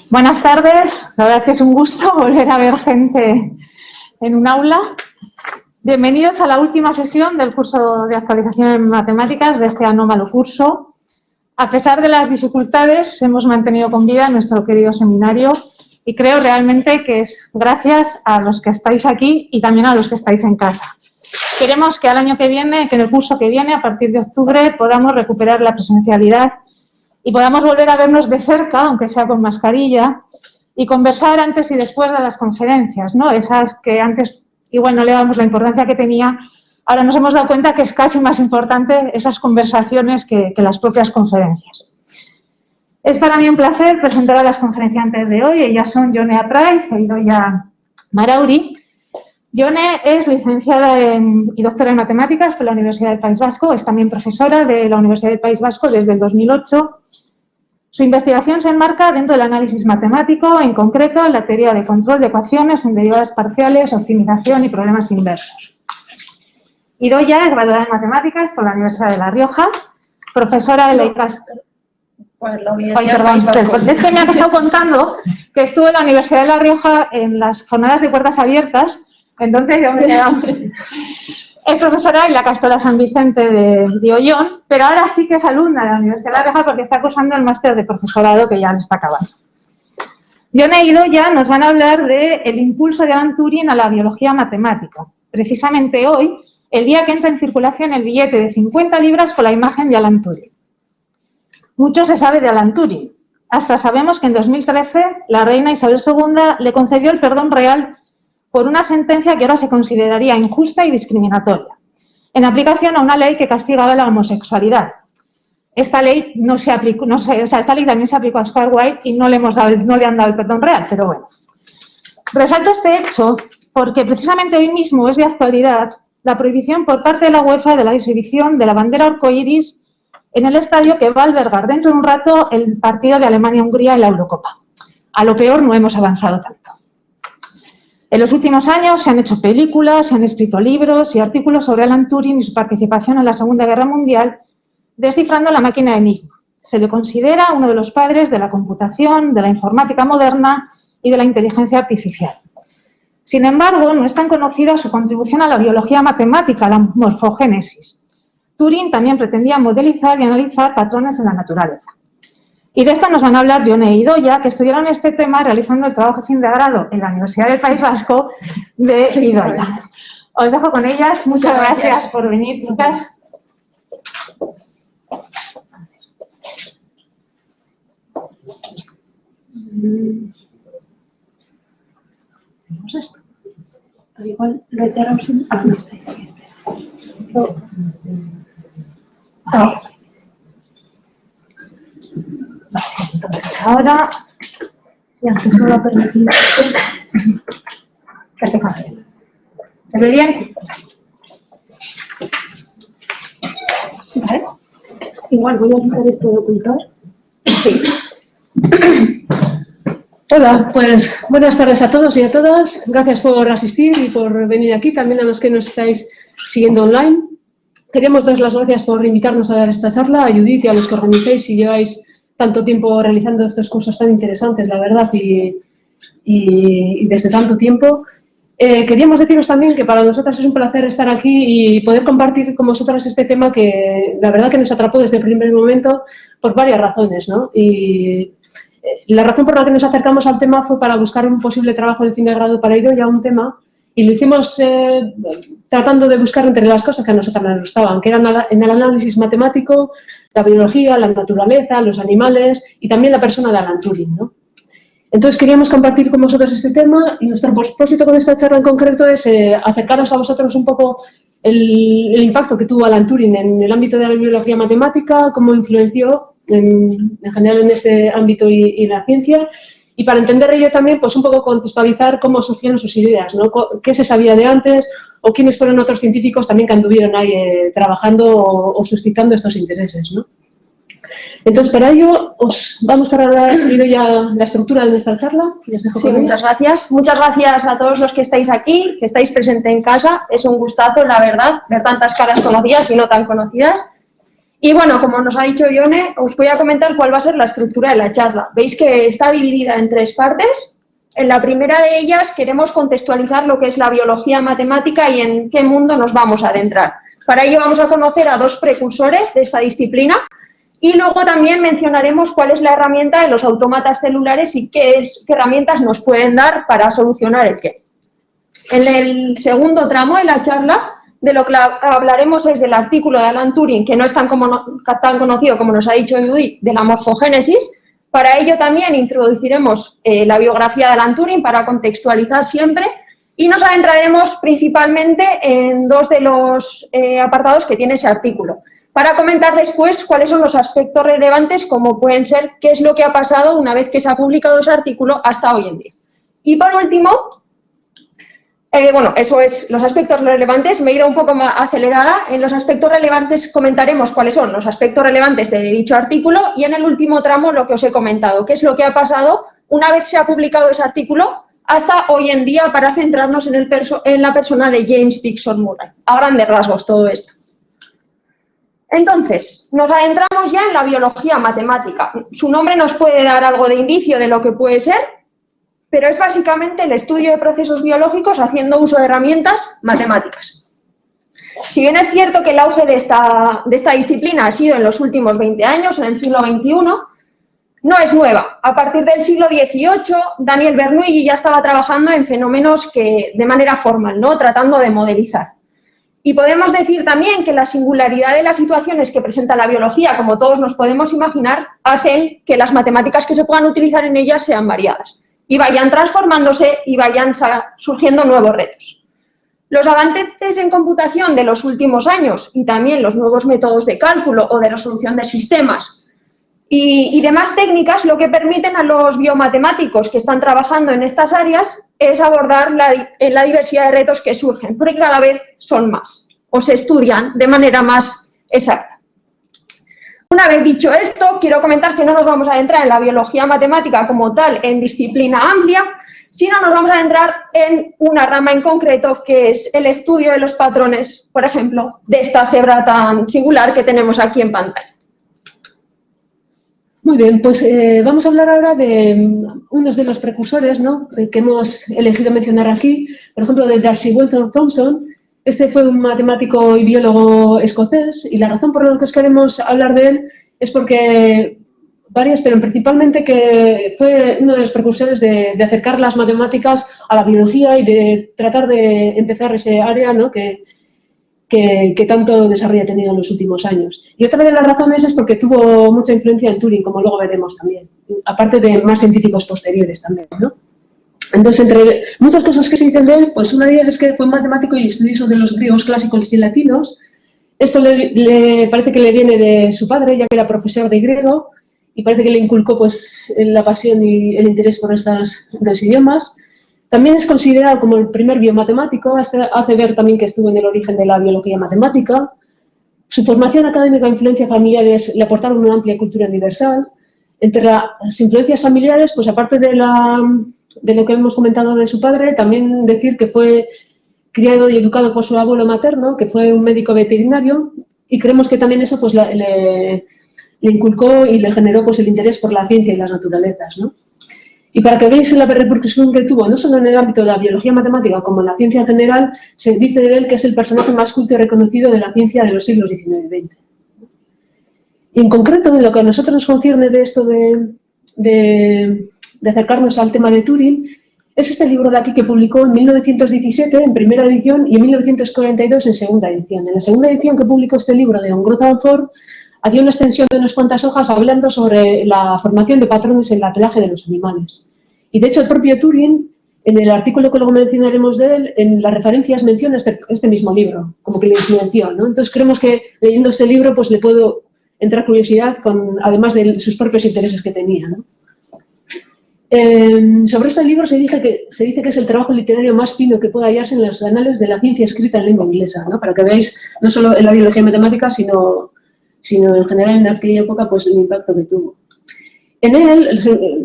Buenas tardes, la verdad que es un gusto volver a ver gente en un aula. Bienvenidos a la última sesión del curso de actualización en matemáticas de este anómalo curso. A pesar de las dificultades, hemos mantenido con vida nuestro querido seminario y creo realmente que es gracias a los que estáis aquí y también a los que estáis en casa. Queremos que al año que viene, que en el curso que viene, a partir de octubre, podamos recuperar la presencialidad y podamos volver a vernos de cerca, aunque sea con mascarilla, y conversar antes y después de las conferencias, ¿no? Esas que antes igual no le damos la importancia que tenía, ahora nos hemos dado cuenta que es casi más importante esas conversaciones que las propias conferencias. Es para mí un placer presentar a las conferenciantes de hoy. Ellas son Yone Apraiz e Idoia Marauri. Yone es licenciada y doctora en matemáticas por la Universidad del País Vasco, es también profesora de la Universidad del País Vasco desde el 2008. Su investigación se enmarca dentro del análisis matemático, en concreto en la teoría de control de ecuaciones en derivadas parciales, optimización y problemas inversos. Idoia es graduada en matemáticas por la Universidad de La Rioja, profesora de la ICAS. Pues la Universidad Ay, perdón, es que me ha estado contando que estuvo en la Universidad de La Rioja en las jornadas de puertas abiertas, entonces yo me he quedado. Es profesora en la Castola San Vicente de Ollón, pero ahora sí que es alumna de la Universidad de La Rioja porque está cursando el máster de profesorado que ya lo está acabando. Yone y Idoia nos van a hablar del impulso de Alan Turing a la biología matemática. Precisamente hoy, el día que entra en circulación el billete de 50 libras con la imagen de Alan Turing. Mucho se sabe de Alan Turing. Hasta sabemos que en 2013 la reina Isabel II le concedió el perdón real por una sentencia que ahora se consideraría injusta y discriminatoria, en aplicación a una ley que castigaba la homosexualidad. Esta ley no se aplicó, esta ley también se aplicó a Oscar Wilde y no le han dado el perdón real, pero bueno. Resalto este hecho porque precisamente hoy mismo es de actualidad la prohibición por parte de la UEFA de la exhibición de la bandera arcoíris en el estadio que va a albergar dentro de un rato el partido de Alemania-Hungría en la Eurocopa. A lo peor no hemos avanzado tanto. En los últimos años se han hecho películas, se han escrito libros y artículos sobre Alan Turing y su participación en la Segunda Guerra Mundial, descifrando la máquina Enigma. Se le considera uno de los padres de la computación, de la informática moderna y de la inteligencia artificial. Sin embargo, no es tan conocida su contribución a la biología matemática, la morfogénesis. Turing también pretendía modelizar y analizar patrones en la naturaleza. Y de esto nos van a hablar Yone y Idoia, que estudiaron este tema realizando el trabajo de fin de grado en la Universidad del País Vasco de Idoia. Os dejo con ellas. Muchas gracias por venir, chicas. ¿Tenemos esto? Igual lo enterramos en... Ah, no, espera. Vale, entonces ahora, si antes no lo permitimos, ¿se ve bien? Vale. Igual voy a quitar esto de ocultar. Sí. Hola, pues buenas tardes a todos y a todas. Gracias por asistir y por venir aquí, también a los que nos estáis siguiendo online. Queremos dar las gracias por invitarnos a dar esta charla, a Judith y a los que organizáis y lleváis tanto tiempo realizando estos cursos tan interesantes, la verdad, y desde tanto tiempo. Queríamos deciros también que para nosotras es un placer estar aquí y poder compartir con vosotras este tema que la verdad que nos atrapó desde el primer momento por varias razones, ¿no? Y la razón por la que nos acercamos al tema fue para buscar un posible trabajo de fin de grado para Idoia, un tema, y lo hicimos tratando de buscar entre las cosas que a nosotras nos gustaban, que eran en el análisis matemático, la biología, la naturaleza, los animales y también la persona de Alan Turing, ¿no? Entonces queríamos compartir con vosotros este tema y nuestro propósito con esta charla en concreto es acercaros a vosotros un poco el impacto que tuvo Alan Turing en el ámbito de la biología matemática, cómo influenció en general en este ámbito y la ciencia, y para entender ello también pues un poco contextualizar cómo surgieron sus ideas, ¿no? Qué se sabía de antes o quiénes fueron otros científicos también que anduvieron ahí trabajando o suscitando estos intereses, ¿no? Entonces, para ello, os vamos a hablar ya la estructura de nuestra charla. Y os dejo Sí, muchas gracias. Muchas gracias a todos los que estáis aquí, que estáis presentes en casa. Es un gustazo, la verdad, ver tantas caras conocidas y no tan conocidas. Y bueno, como nos ha dicho Ione, os voy a comentar cuál va a ser la estructura de la charla. Veis que está dividida en 3 partes. En la primera de ellas queremos contextualizar lo que es la biología matemática y en qué mundo nos vamos a adentrar. Para ello vamos a conocer a 2 precursores de esta disciplina y luego también mencionaremos cuál es la herramienta de los autómatas celulares y qué herramientas nos pueden dar para solucionar el qué. En el segundo tramo de la charla, de lo que hablaremos es del artículo de Alan Turing, que no es tan conocido como nos ha dicho Judith, de la morfogénesis. Para ello también introduciremos la biografía de Alan Turing para contextualizar siempre y nos adentraremos principalmente en 2 de los apartados que tiene ese artículo, para comentar después cuáles son los aspectos relevantes, como pueden ser qué es lo que ha pasado una vez que se ha publicado ese artículo hasta hoy en día. Y por último, bueno, eso es los aspectos relevantes. Me he ido un poco más acelerada. En los aspectos relevantes comentaremos cuáles son los aspectos relevantes de dicho artículo y en el último tramo lo que os he comentado, qué es lo que ha pasado una vez se ha publicado ese artículo hasta hoy en día para centrarnos en la persona de James Dixon Murray. A grandes rasgos todo esto. Entonces, nos adentramos ya en la biología matemática. Su nombre nos puede dar algo de indicio de lo que puede ser, pero es básicamente el estudio de procesos biológicos haciendo uso de herramientas matemáticas. Si bien es cierto que el auge de esta disciplina ha sido en los últimos 20 años, en el siglo XXI, no es nueva. A partir del siglo XVIII, Daniel Bernoulli ya estaba trabajando en fenómenos que de manera formal, ¿no?, tratando de modelizar. Y podemos decir también que la singularidad de las situaciones que presenta la biología, como todos nos podemos imaginar, hacen que las matemáticas que se puedan utilizar en ellas sean variadas y vayan transformándose y vayan surgiendo nuevos retos. Los avances en computación de los últimos años y también los nuevos métodos de cálculo o de resolución de sistemas y demás técnicas lo que permiten a los biomatemáticos que están trabajando en estas áreas es abordar la diversidad de retos que surgen, porque cada vez son más o se estudian de manera más exacta. Una vez dicho esto, quiero comentar que no nos vamos a adentrar en la biología matemática como tal, en disciplina amplia, sino nos vamos a adentrar en una rama en concreto que es el estudio de los patrones, por ejemplo, de esta cebra tan singular que tenemos aquí en pantalla. Muy bien, pues vamos a hablar ahora de unos de los precursores, ¿no?, que hemos elegido mencionar aquí, por ejemplo, de Darcy Wentworth Thompson. Este fue un matemático y biólogo escocés y la razón por la que os queremos hablar de él es porque varias, pero principalmente que fue uno de los precursores de acercar las matemáticas a la biología y de tratar de empezar ese área, ¿no?, que tanto desarrollo ha tenido en los últimos años. Y otra de las razones es porque tuvo mucha influencia en Turing, como luego veremos también, aparte de más científicos posteriores también, ¿no? Entonces, entre muchas cosas que se dicen de él, pues una de ellas es que fue un matemático y estudioso de los griegos clásicos y latinos. Esto le parece que le viene de su padre, ya que era profesor de griego, y parece que le inculcó pues la pasión y el interés por estos dos idiomas. También es considerado como el primer biomatemático, hace ver también que estuvo en el origen de la biología matemática. Su formación académica e influencias familiares le aportaron una amplia cultura universal. Entre las influencias familiares, pues aparte de lo que hemos comentado de su padre, también decir que fue criado y educado por su abuelo materno, que fue un médico veterinario, y creemos que también eso pues le inculcó y le generó pues el interés por la ciencia y las naturalezas, ¿no? Y para que veáis la repercusión que tuvo, no solo en el ámbito de la biología matemática, como en la ciencia en general, se dice de él que es el personaje más culto y reconocido de la ciencia de los siglos XIX y XX. Y en concreto, de lo que a nosotros nos concierne de esto de acercarnos al tema de Turing, es este libro de aquí que publicó en 1917 en primera edición y en 1942 en segunda edición. En la segunda edición que publicó este libro de Grothe and Ford, hacía una extensión de unas cuantas hojas hablando sobre la formación de patrones en el pelaje de los animales. Y de hecho el propio Turing, en el artículo que luego mencionaremos de él, en las referencias menciona este mismo libro, como que le influenció, ¿no? Entonces creemos que leyendo este libro pues le puedo entrar curiosidad, además de sus propios intereses que tenía, ¿no? Sobre este libro se dice que es el trabajo literario más fino que pueda hallarse en los anales de la ciencia escrita en lengua inglesa, ¿no? Para que veáis no solo en la biología matemática, sino en general en aquella época pues el impacto que tuvo. En él,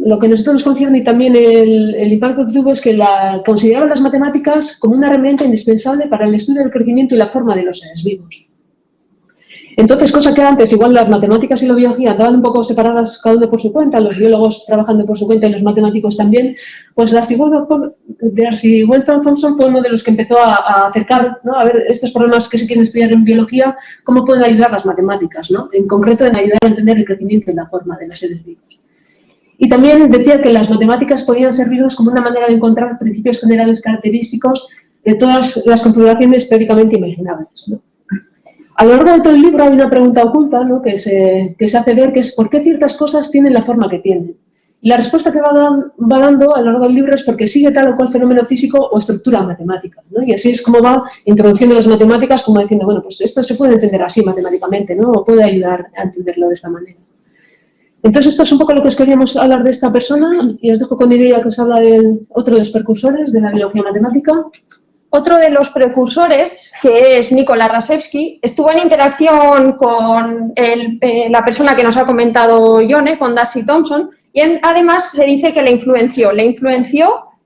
lo que a nosotros nos concierne y también el impacto que tuvo es que consideraba las matemáticas como una herramienta indispensable para el estudio del crecimiento y la forma de los seres vivos. Entonces, cosa que antes, igual las matemáticas y la biología andaban un poco separadas cada uno por su cuenta, los biólogos trabajando por su cuenta y los matemáticos también, pues Darcy Walton Thompson fue uno de los que empezó a acercar, ¿no? A ver estos problemas que se quieren estudiar en biología, cómo pueden ayudar las matemáticas, ¿no? En concreto, en ayudar a entender el crecimiento y la forma de los seres vivos. Y también decía que las matemáticas podían servirnos como una manera de encontrar principios generales característicos de todas las configuraciones teóricamente imaginables, ¿no? A lo largo de todo el libro hay una pregunta oculta, ¿no? que se hace ver, que es ¿por qué ciertas cosas tienen la forma que tienen? Y la respuesta que va dando a lo largo del libro es porque sigue tal o cual fenómeno físico o estructura matemática, ¿no? Y así es como va introduciendo las matemáticas, como diciendo, bueno, pues esto se puede entender así matemáticamente, ¿no? O puede ayudar a entenderlo de esta manera. Entonces, esto es un poco lo que os queríamos hablar de esta persona, y os dejo con Iria que os habla de otro de los precursores de la biología matemática. Otro de los precursores, que es Nikola Krasevsky, estuvo en interacción con la persona que nos ha comentado Yone, con Darcy Thompson, y además se dice que le influenció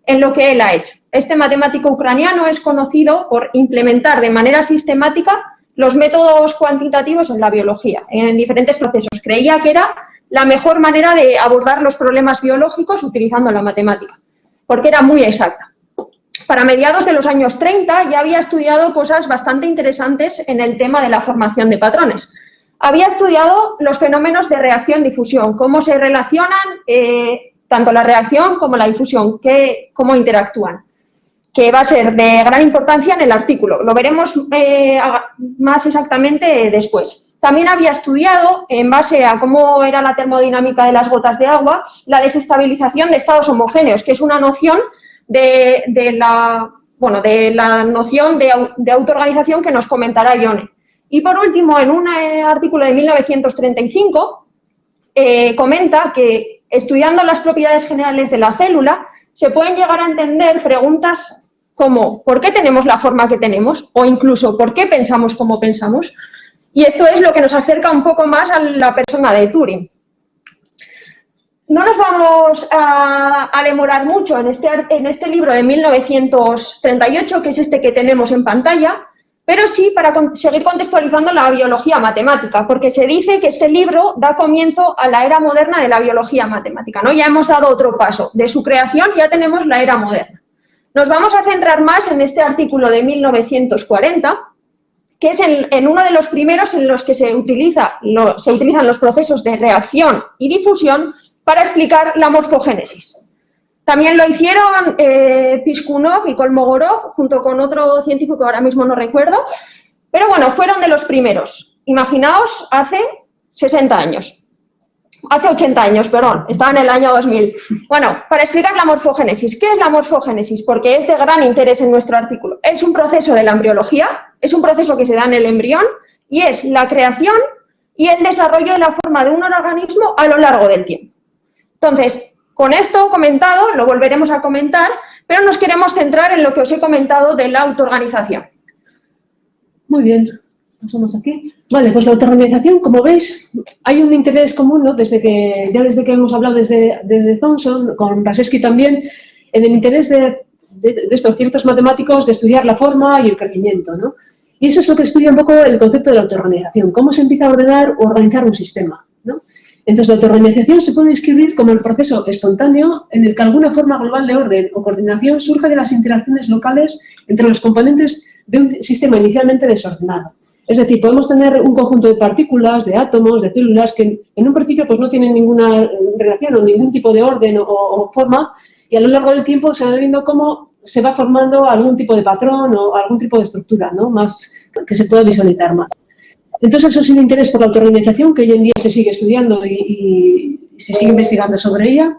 en lo que él ha hecho. Este matemático ucraniano es conocido por implementar de manera sistemática los métodos cuantitativos en la biología, en diferentes procesos. Creía que era la mejor manera de abordar los problemas biológicos utilizando la matemática, porque era muy exacta. Para mediados de los años 30 ya había estudiado cosas bastante interesantes en el tema de la formación de patrones. Había estudiado los fenómenos de reacción-difusión, cómo se relacionan tanto la reacción como la difusión, cómo interactúan, que va a ser de gran importancia en el artículo. Lo veremos más exactamente después. También había estudiado, en base a cómo era la termodinámica de las gotas de agua, la desestabilización de estados homogéneos, que es una noción de la noción de autoorganización que nos comentará Yone. Y por último, en un artículo de 1935, comenta que estudiando las propiedades generales de la célula se pueden llegar a entender preguntas como ¿por qué tenemos la forma que tenemos? O incluso ¿por qué pensamos como pensamos? Y esto es lo que nos acerca un poco más a la persona de Turing. No nos vamos a demorar mucho en este libro de 1938, que es este que tenemos en pantalla, pero sí para seguir contextualizando la biología matemática, porque se dice que este libro da comienzo a la era moderna de la biología matemática, ¿no? Ya hemos dado otro paso. De su creación ya tenemos la era moderna. Nos vamos a centrar más en este artículo de 1940, que es en uno de los primeros en los que se utilizan los procesos de reacción y difusión para explicar la morfogénesis. También lo hicieron Pishkunov y Kolmogorov, junto con otro científico que ahora mismo no recuerdo, pero bueno, fueron de los primeros. Imaginaos, hace 60 años. Hace 80 años, perdón, estaba en el año 2000. Bueno, para explicar la morfogénesis. ¿Qué es la morfogénesis? Porque es de gran interés en nuestro artículo. Es un proceso de la embriología, es un proceso que se da en el embrión y es la creación y el desarrollo de la forma de un organismo a lo largo del tiempo. Entonces, con esto comentado, lo volveremos a comentar, pero nos queremos centrar en lo que os he comentado de la autoorganización. Muy bien, pasamos aquí. Vale, pues la autoorganización, como veis, hay un interés común, ¿no? Desde que hemos hablado desde Thompson, con Krasevsky también, en el interés de estos ciertos matemáticos de estudiar la forma y el crecimiento, ¿no? Y eso es lo que estudia un poco el concepto de la autoorganización, cómo se empieza a ordenar o organizar un sistema, ¿no? Entonces, la autoorganización se puede describir como el proceso espontáneo en el que alguna forma global de orden o coordinación surge de las interacciones locales entre los componentes de un sistema inicialmente desordenado. Es decir, podemos tener un conjunto de partículas, de átomos, de células que en un principio pues, no tienen ninguna relación o ningún tipo de orden o forma, y a lo largo del tiempo se va viendo cómo se va formando algún tipo de patrón o algún tipo de estructura, ¿no? Más que se pueda visualizar más. Entonces, eso es el interés por la autoorganización, que hoy en día se sigue estudiando y se sigue investigando sobre ella.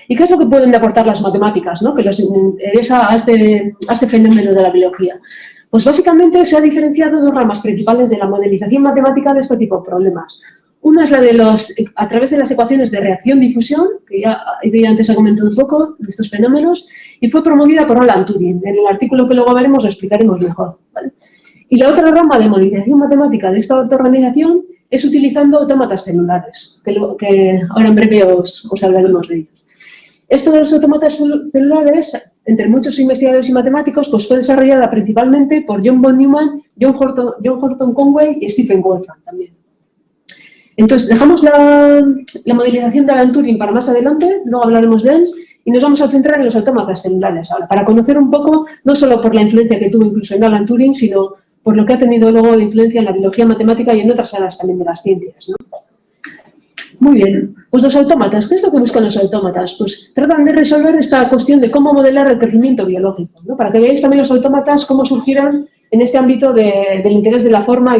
¿Y qué es lo que pueden aportar las matemáticas, ¿no? Que les interesa a este fenómeno de la biología? Pues básicamente se ha diferenciado dos ramas principales de la modelización matemática de este tipo de problemas. Una es la de a través de las ecuaciones de reacción-difusión, que ya antes he comentado un poco de estos fenómenos, y fue promovida por Alan Turing. En el artículo que luego veremos lo explicaremos mejor, ¿vale? Y la otra rama de modelización matemática de esta autoorganización es utilizando autómatas celulares, que ahora en breve os hablaremos de ellos. Esto de los autómatas celulares entre muchos investigadores y matemáticos, pues fue desarrollada principalmente por John von Neumann, John Horton Conway y Stephen Wolfram también. Entonces, dejamos la modelización de Alan Turing para más adelante, luego hablaremos de él, y nos vamos a centrar en los autómatas celulares ahora, para conocer un poco, no solo por la influencia que tuvo incluso en Alan Turing, sino por lo que ha tenido luego de influencia en la biología matemática y en otras áreas también de las ciencias, ¿no? Muy bien, pues los autómatas, ¿qué es lo que buscan los autómatas? Pues tratan de resolver esta cuestión de cómo modelar el crecimiento biológico, ¿no? Para que veáis también los autómatas cómo surgieron en este ámbito del interés de la forma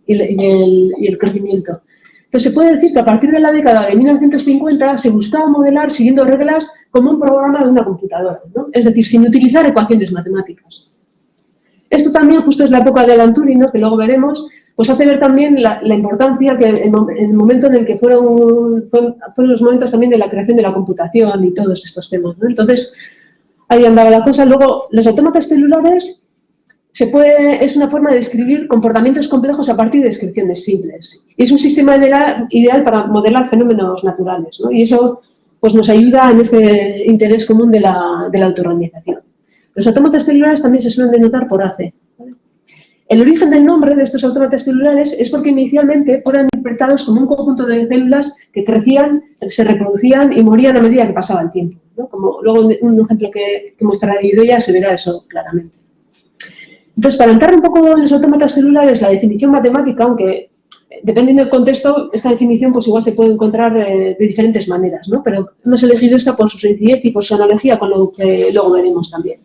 y el crecimiento. Entonces, se puede decir que a partir de la década de 1950 se buscaba modelar siguiendo reglas como un programa de una computadora, ¿no? Es decir, sin utilizar ecuaciones matemáticas. Esto también, justo es la época de Alan Turing, ¿no? Que luego veremos, pues hace ver también la importancia que en el momento en el que fueron los momentos también de la creación de la computación y todos estos temas, ¿no? Entonces, ahí andaba la cosa. Luego, los autómatas celulares es una forma de describir comportamientos complejos a partir de descripciones simples. Y es un sistema ideal para modelar fenómenos naturales, ¿no? Y eso pues, nos ayuda en este interés común de la autorganización. Los autómatas celulares también se suelen denotar por AC. El origen del nombre de estos autómatas celulares es porque inicialmente fueron interpretados como un conjunto de células que crecían, se reproducían y morían a medida que pasaba el tiempo, ¿no? Como luego un ejemplo que mostraré yo ya se verá eso claramente. Entonces, para entrar un poco en los autómatas celulares, la definición matemática, aunque dependiendo del contexto, esta definición pues igual se puede encontrar de diferentes maneras, ¿no? Pero hemos elegido esta por su sencillez y por su analogía con lo que luego veremos también.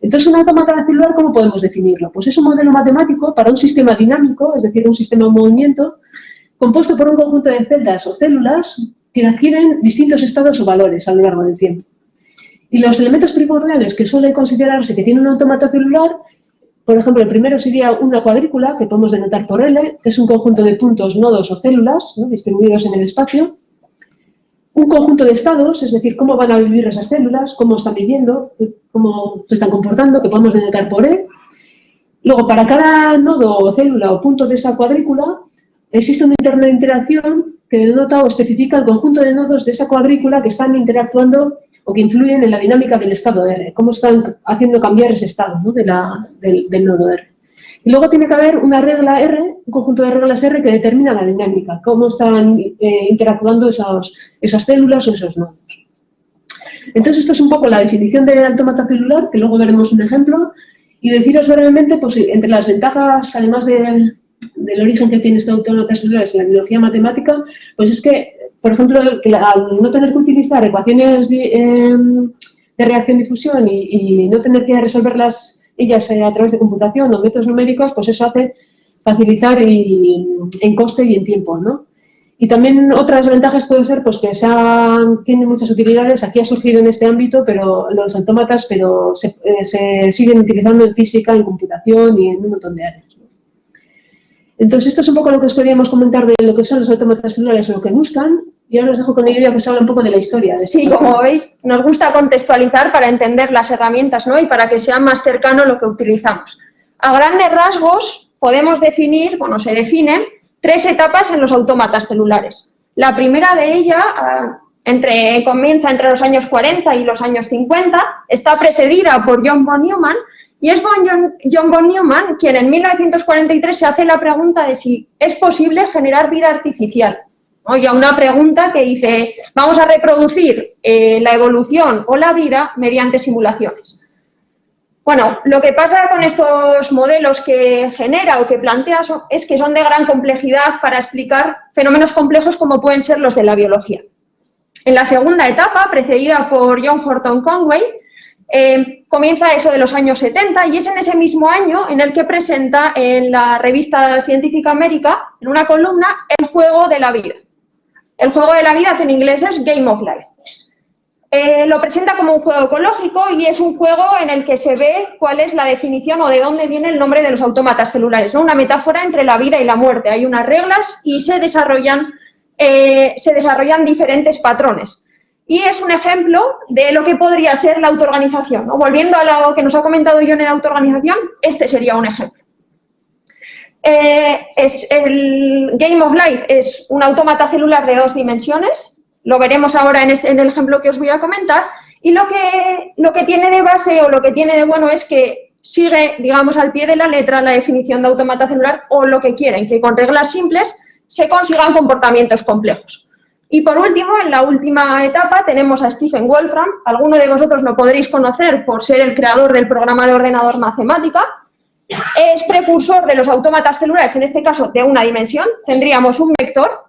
Entonces, un autómata celular, ¿cómo podemos definirlo? Pues es un modelo matemático para un sistema dinámico, es decir, un sistema en movimiento, compuesto por un conjunto de celdas o células que adquieren distintos estados o valores a lo largo del tiempo. Y los elementos primordiales que suele considerarse que tiene un autómata celular, por ejemplo, el primero sería una cuadrícula, que podemos denotar por L, que es un conjunto de puntos, nodos o células, ¿no? Distribuidos en el espacio. Un conjunto de estados, es decir, cómo van a vivir esas células, cómo están viviendo, cómo se están comportando, que podemos denotar por E. Luego, para cada nodo o célula o punto de esa cuadrícula, existe una interacción que denota o especifica el conjunto de nodos de esa cuadrícula que están interactuando o que influyen en la dinámica del estado R, cómo están haciendo cambiar ese estado, ¿no? del nodo R. Y luego tiene que haber una regla R, un conjunto de reglas R que determina la dinámica, cómo están interactuando esas células o esos nodos. Entonces, esto es un poco la definición del autómata celular, que luego veremos un ejemplo, y deciros brevemente, pues, entre las ventajas, además del origen que tiene este autómata celular en la biología matemática, pues es que, por ejemplo, al no tener que utilizar ecuaciones de reacción-difusión y no tener que resolverlas ellas a través de computación o métodos numéricos, pues eso hace facilitar en coste y en tiempo, ¿no? Y también otras ventajas puede ser pues, que tiene muchas utilidades, aquí ha surgido en este ámbito, pero los autómatas se siguen utilizando en física, en computación y en un montón de áreas, ¿no? Entonces, esto es un poco lo que os queríamos comentar de lo que son los autómatas celulares o lo que buscan. Y ahora os dejo con Iria que os habla un poco de la historia. Sí, como veis, nos gusta contextualizar para entender las herramientas, ¿no? Y para que sea más cercano lo que utilizamos. A grandes rasgos podemos definir, se definen 3 etapas en los autómatas celulares. La primera de ellas comienza entre los años 40 y los años 50, está precedida por John von Neumann, y es John von Neumann quien en 1943 se hace la pregunta de si es posible generar vida artificial. Oye, una pregunta que dice, vamos a reproducir la evolución o la vida mediante simulaciones. Bueno, lo que pasa con estos modelos que genera o que plantea es que son de gran complejidad para explicar fenómenos complejos como pueden ser los de la biología. En la segunda etapa, precedida por John Horton Conway, comienza eso de los años 70 y es en ese mismo año en el que presenta en la revista científica América, en una columna, el juego de la vida. El juego de la vida, que en inglés es Game of Life. Lo presenta como un juego ecológico y es un juego en el que se ve cuál es la definición o de dónde viene el nombre de los autómatas celulares, ¿no? Una metáfora entre la vida y la muerte. Hay unas reglas y se desarrollan diferentes patrones. Y es un ejemplo de lo que podría ser la autoorganización, ¿no? Volviendo a lo que nos ha comentado John de autoorganización, este sería un ejemplo. El Game of Life es un autómata celular de 2 dimensiones, lo veremos ahora en el ejemplo que os voy a comentar, Y lo que tiene de base o lo que tiene de bueno es que sigue, digamos, al pie de la letra la definición de autómata celular o lo que quieren, que con reglas simples se consigan comportamientos complejos. Y por último, en la última etapa tenemos a Stephen Wolfram. Alguno de vosotros lo podréis conocer por ser el creador del programa de ordenador Mathematica. Es precursor de los autómatas celulares, en este caso de una dimensión. Tendríamos un vector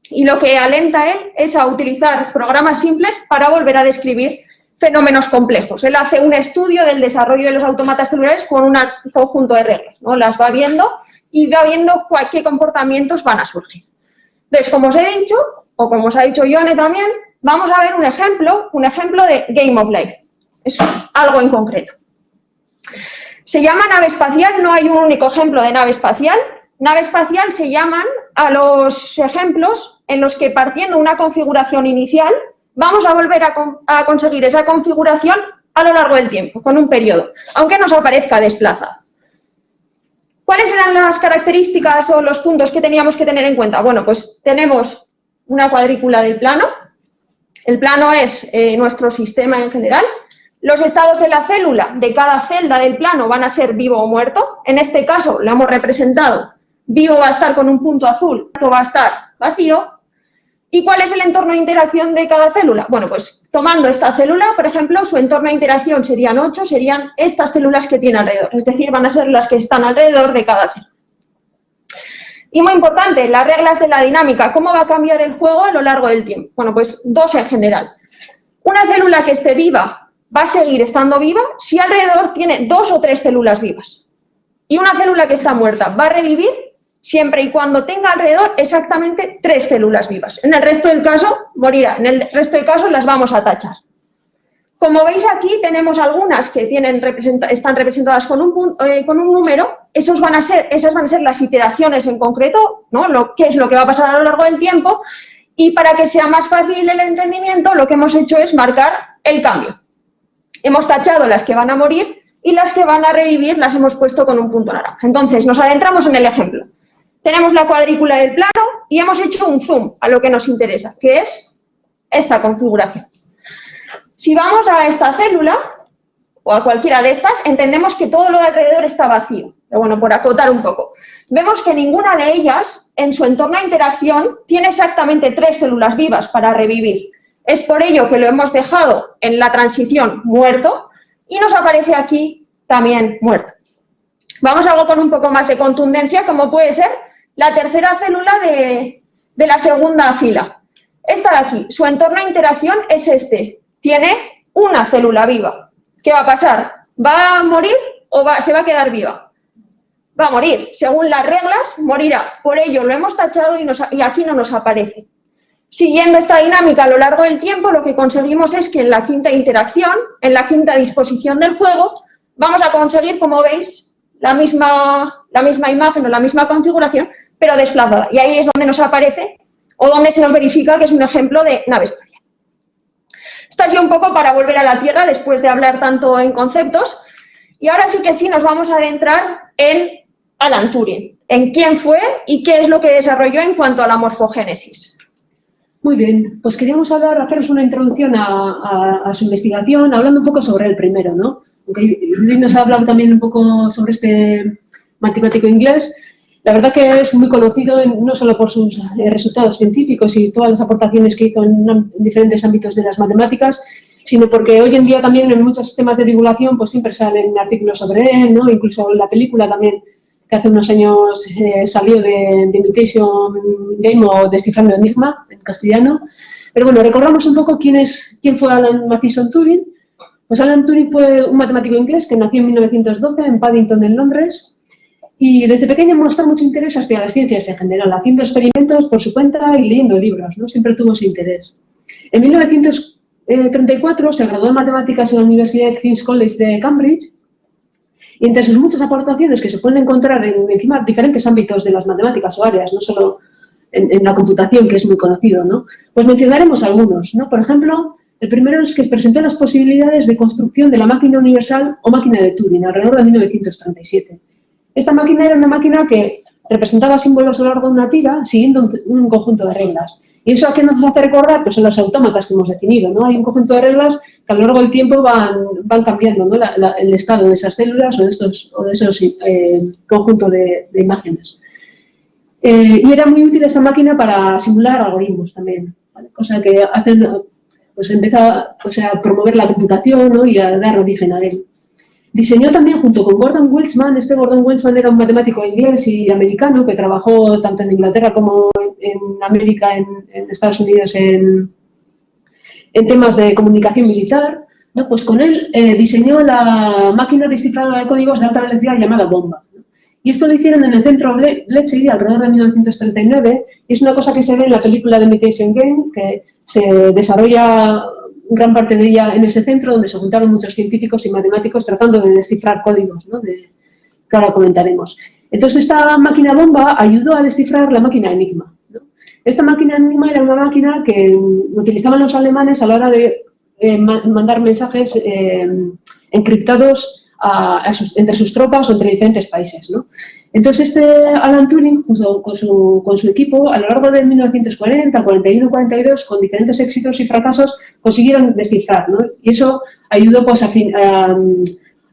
y lo que alenta a él es a utilizar programas simples para volver a describir fenómenos complejos. Él hace un estudio del desarrollo de los autómatas celulares con un conjunto de reglas, ¿no? Las va viendo y va viendo qué comportamientos van a surgir. Entonces, como os he dicho, o como os ha dicho Ione también, vamos a ver un ejemplo de Game of Life. Es algo en concreto. Se llama nave espacial, no hay un único ejemplo de nave espacial. Nave espacial se llaman a los ejemplos en los que, partiendo de una configuración inicial, vamos a volver a conseguir esa configuración a lo largo del tiempo, con un periodo, aunque nos aparezca desplazada. ¿Cuáles eran las características o los puntos que teníamos que tener en cuenta? Bueno, pues tenemos una cuadrícula del plano. El plano es nuestro sistema en general. Los estados de la célula, de cada celda del plano, van a ser vivo o muerto. En este caso lo hemos representado. Vivo va a estar con un punto azul, muerto va a estar vacío. ¿Y cuál es el entorno de interacción de cada célula? Bueno, pues tomando esta célula, por ejemplo, su entorno de interacción serían 8, serían estas células que tiene alrededor. Es decir, van a ser las que están alrededor de cada célula. Y muy importante, las reglas de la dinámica. ¿Cómo va a cambiar el juego a lo largo del tiempo? Bueno, pues dos en general. Una célula que esté viva va a seguir estando viva si alrededor tiene 2 o 3 células vivas. Y una célula que está muerta va a revivir siempre y cuando tenga alrededor exactamente 3 células vivas. En el resto del caso, morirá. En el resto de casos las vamos a tachar. Como veis aquí, tenemos algunas que están representadas con un número. Esas van a ser las iteraciones en concreto, ¿no? Qué es lo que va a pasar a lo largo del tiempo. Y para que sea más fácil el entendimiento, lo que hemos hecho es marcar el cambio. Hemos tachado las que van a morir y las que van a revivir las hemos puesto con un punto naranja. Entonces, nos adentramos en el ejemplo. Tenemos la cuadrícula del plano y hemos hecho un zoom a lo que nos interesa, que es esta configuración. Si vamos a esta célula, o a cualquiera de estas, entendemos que todo lo de alrededor está vacío. Pero bueno, por acotar un poco. Vemos que ninguna de ellas, en su entorno de interacción, tiene exactamente 3 células vivas para revivir. Es por ello que lo hemos dejado en la transición muerto y nos aparece aquí también muerto. Vamos a algo con un poco más de contundencia, como puede ser la tercera célula de la segunda fila. Esta de aquí, su entorno de interacción es este. Tiene una célula viva. ¿Qué va a pasar? ¿Va a morir o se va a quedar viva? Va a morir. Según las reglas, morirá. Por ello lo hemos tachado y aquí no nos aparece. Siguiendo esta dinámica a lo largo del tiempo, lo que conseguimos es que en la quinta interacción, en la quinta disposición del juego, vamos a conseguir, como veis, la misma imagen o la misma configuración, pero desplazada. Y ahí es donde nos aparece o donde se nos verifica que es un ejemplo de nave espacial. Esto ha sido un poco para volver a la Tierra después de hablar tanto en conceptos. Y ahora sí que sí nos vamos a adentrar en Alan Turing, en quién fue y qué es lo que desarrolló en cuanto a la morfogénesis. Muy bien, pues queríamos haceros una introducción a su investigación, hablando un poco sobre el primero, ¿no? Aunque Luis nos ha hablado también un poco sobre este matemático inglés. La verdad que es muy conocido no solo por sus resultados científicos y todas las aportaciones que hizo en diferentes ámbitos de las matemáticas, sino porque hoy en día también en muchos sistemas de divulgación pues siempre salen artículos sobre él, ¿no? Incluso la película también, que hace unos años salió de Imitation Game o Descifrando Enigma, en castellano. Pero bueno, recordamos un poco quién fue Alan Mathison Turing. Pues Alan Turing fue un matemático inglés que nació en 1912 en Paddington, en Londres, y desde pequeño mostró mucho interés hacia las ciencias en general, haciendo experimentos por su cuenta y leyendo libros, ¿no? Siempre tuvo ese interés. En 1934 se graduó en matemáticas en la Universidad de King's College de Cambridge. Y entre sus muchas aportaciones que se pueden encontrar en encima diferentes ámbitos de las matemáticas o áreas, no solo en la computación, que es muy conocido, ¿no? Pues mencionaremos algunos, ¿no? Por ejemplo, el primero es que presentó las posibilidades de construcción de la máquina universal o máquina de Turing, alrededor de 1937. Esta máquina era una máquina que representaba símbolos a lo largo de una tira siguiendo un conjunto de reglas. ¿Y eso a qué nos hace recordar? Pues son los autómatas que hemos definido, ¿no? Hay un conjunto de reglas que a lo largo del tiempo van cambiando, ¿no? El estado de esas células o de esos conjuntos de imágenes. Y era muy útil esta máquina para simular algoritmos también, ¿vale? Cosa que pues empieza pues, a promover la computación, ¿no? Y a dar origen a él. Diseñó también junto con Gordon Welshman. Gordon Welshman era un matemático inglés y americano que trabajó tanto en Inglaterra como en América, en Estados Unidos, en temas de comunicación militar, ¿no? Pues con él diseñó la máquina descifradora de códigos de alta velocidad llamada bomba, ¿no? Y esto lo hicieron en el centro Bletchley alrededor de 1939, y es una cosa que se ve en la película de Imitation Game, que se desarrolla gran parte de ella en ese centro, donde se juntaron muchos científicos y matemáticos tratando de descifrar códigos, ¿no? Que ahora comentaremos. Entonces, esta máquina bomba ayudó a descifrar la máquina Enigma, ¿no? Esta máquina Enigma era una máquina que utilizaban los alemanes a la hora de mandar mensajes encriptados entre sus tropas o entre diferentes países, ¿no? Entonces, Alan Turing, junto con su equipo, a lo largo de 1940, 41, 42, con diferentes éxitos y fracasos, consiguieron descifrar, ¿no? Y eso ayudó pues, a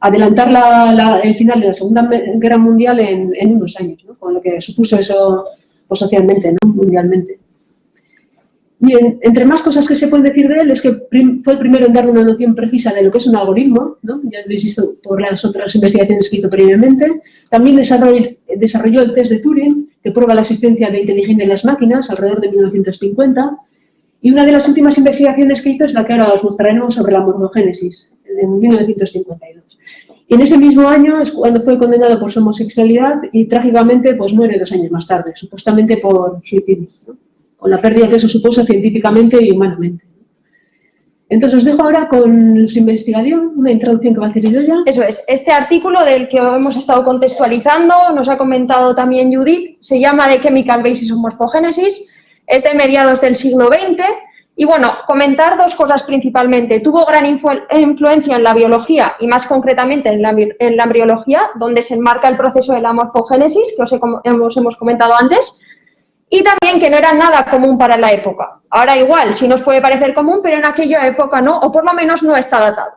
adelantar el final de la Segunda Guerra Mundial en unos años, ¿no? Con lo que supuso eso pues, socialmente, ¿no? Mundialmente. Bien, entre más cosas que se pueden decir de él es que fue el primero en dar una noción precisa de lo que es un algoritmo, ¿no? Ya lo habéis visto por las otras investigaciones que hizo previamente. También desarrolló el test de Turing, que prueba la existencia de inteligencia en las máquinas, alrededor de 1950. Y una de las últimas investigaciones que hizo es la que ahora os mostraremos sobre la morfogénesis, en 1952. Y en ese mismo año es cuando fue condenado por su homosexualidad y trágicamente pues, muere 2 años más tarde, supuestamente por suicidio, ¿no? Con la pérdida que eso supuso científicamente y humanamente. Entonces os dejo ahora con su investigación, una introducción que va a hacer Idoia. Eso es, este artículo del que hemos estado contextualizando, nos ha comentado también Judith, se llama The Chemical Basis of Morphogenesis, es de mediados del siglo XX, y bueno, comentar 2 cosas principalmente. Tuvo gran influencia en la biología y más concretamente en la embriología, donde se enmarca el proceso de la morfogénesis, que os hemos comentado antes, y también que no era nada común para la época. Ahora igual, sí nos puede parecer común, pero en aquella época no, o por lo menos no está datado.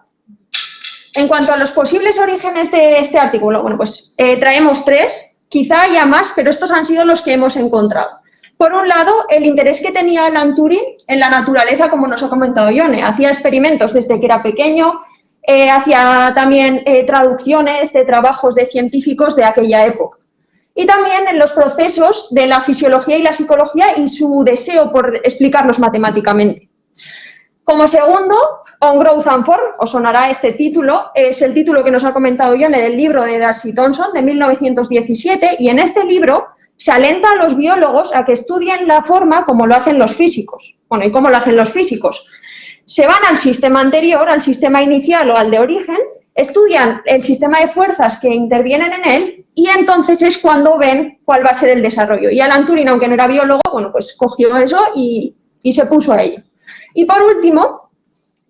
En cuanto a los posibles orígenes de este artículo, bueno, pues traemos 3, quizá haya más, pero estos han sido los que hemos encontrado. Por un lado, el interés que tenía Alan Turing en la naturaleza, como nos ha comentado Ione. Hacía experimentos desde que era pequeño, hacía también traducciones de trabajos de científicos de aquella época. Y también en los procesos de la fisiología y la psicología y su deseo por explicarlos matemáticamente. Como segundo, On Growth and Form, os sonará este título, es el título que nos ha comentado Ione del libro de Darcy Thompson de 1917, y en este libro se alenta a los biólogos a que estudien la forma como lo hacen los físicos. Bueno, ¿y cómo lo hacen los físicos? Se van al sistema anterior, al sistema inicial o al de origen, estudian el sistema de fuerzas que intervienen en él y entonces es cuando ven cuál va a ser el desarrollo. Y Alan Turing, aunque no era biólogo, bueno, pues cogió eso y se puso a ello. Y por último,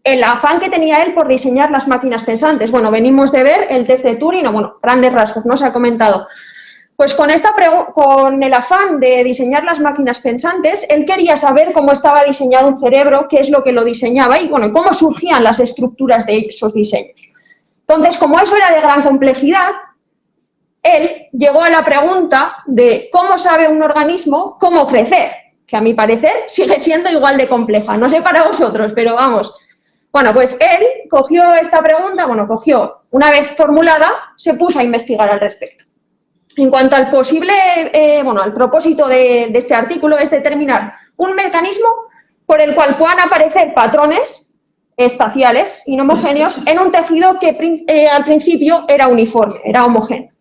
el afán que tenía él por diseñar las máquinas pensantes. Bueno, venimos de ver el test de Turing, o bueno, grandes rasgos, ¿no? Se ha comentado. Pues con el afán de diseñar las máquinas pensantes, él quería saber cómo estaba diseñado un cerebro, qué es lo que lo diseñaba y, bueno, cómo surgían las estructuras de esos diseños. Entonces, como eso era de gran complejidad, él llegó a la pregunta de cómo sabe un organismo cómo crecer, que a mi parecer sigue siendo igual de compleja. No sé para vosotros, pero vamos. Bueno, pues él cogió esta pregunta, una vez formulada, se puso a investigar al respecto. En cuanto al al propósito de este artículo es determinar un mecanismo por el cual puedan aparecer patrones espaciales inhomogéneos en un tejido que al principio era uniforme, era homogéneo.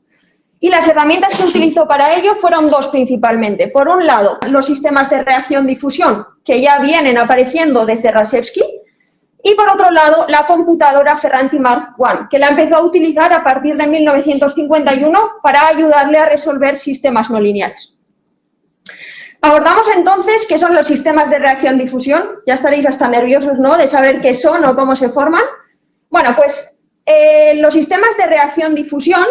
Y las herramientas que utilizó para ello fueron 2 principalmente. Por un lado, los sistemas de reacción-difusión, que ya vienen apareciendo desde Rashevsky, y por otro lado, la computadora Ferranti Mark I, que la empezó a utilizar a partir de 1951 para ayudarle a resolver sistemas no lineales. Abordamos entonces qué son los sistemas de reacción-difusión. Ya estaréis hasta nerviosos, ¿no?, de saber qué son o cómo se forman. Bueno, pues los sistemas de reacción-difusión,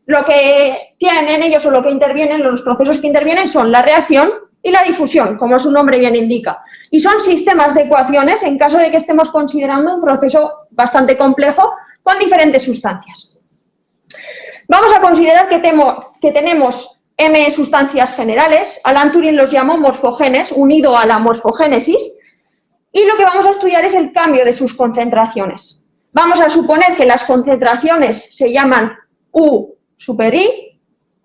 lo que tienen ellos o lo que intervienen, los procesos que intervienen son la reacción y la difusión, como su nombre bien indica. Y son sistemas de ecuaciones en caso de que estemos considerando un proceso bastante complejo con diferentes sustancias. Vamos a considerar que tenemos M sustancias generales. Alan Turing los llamó morfogenes, unido a la morfogénesis, y lo que vamos a estudiar es el cambio de sus concentraciones. Vamos a suponer que las concentraciones se llaman U super I,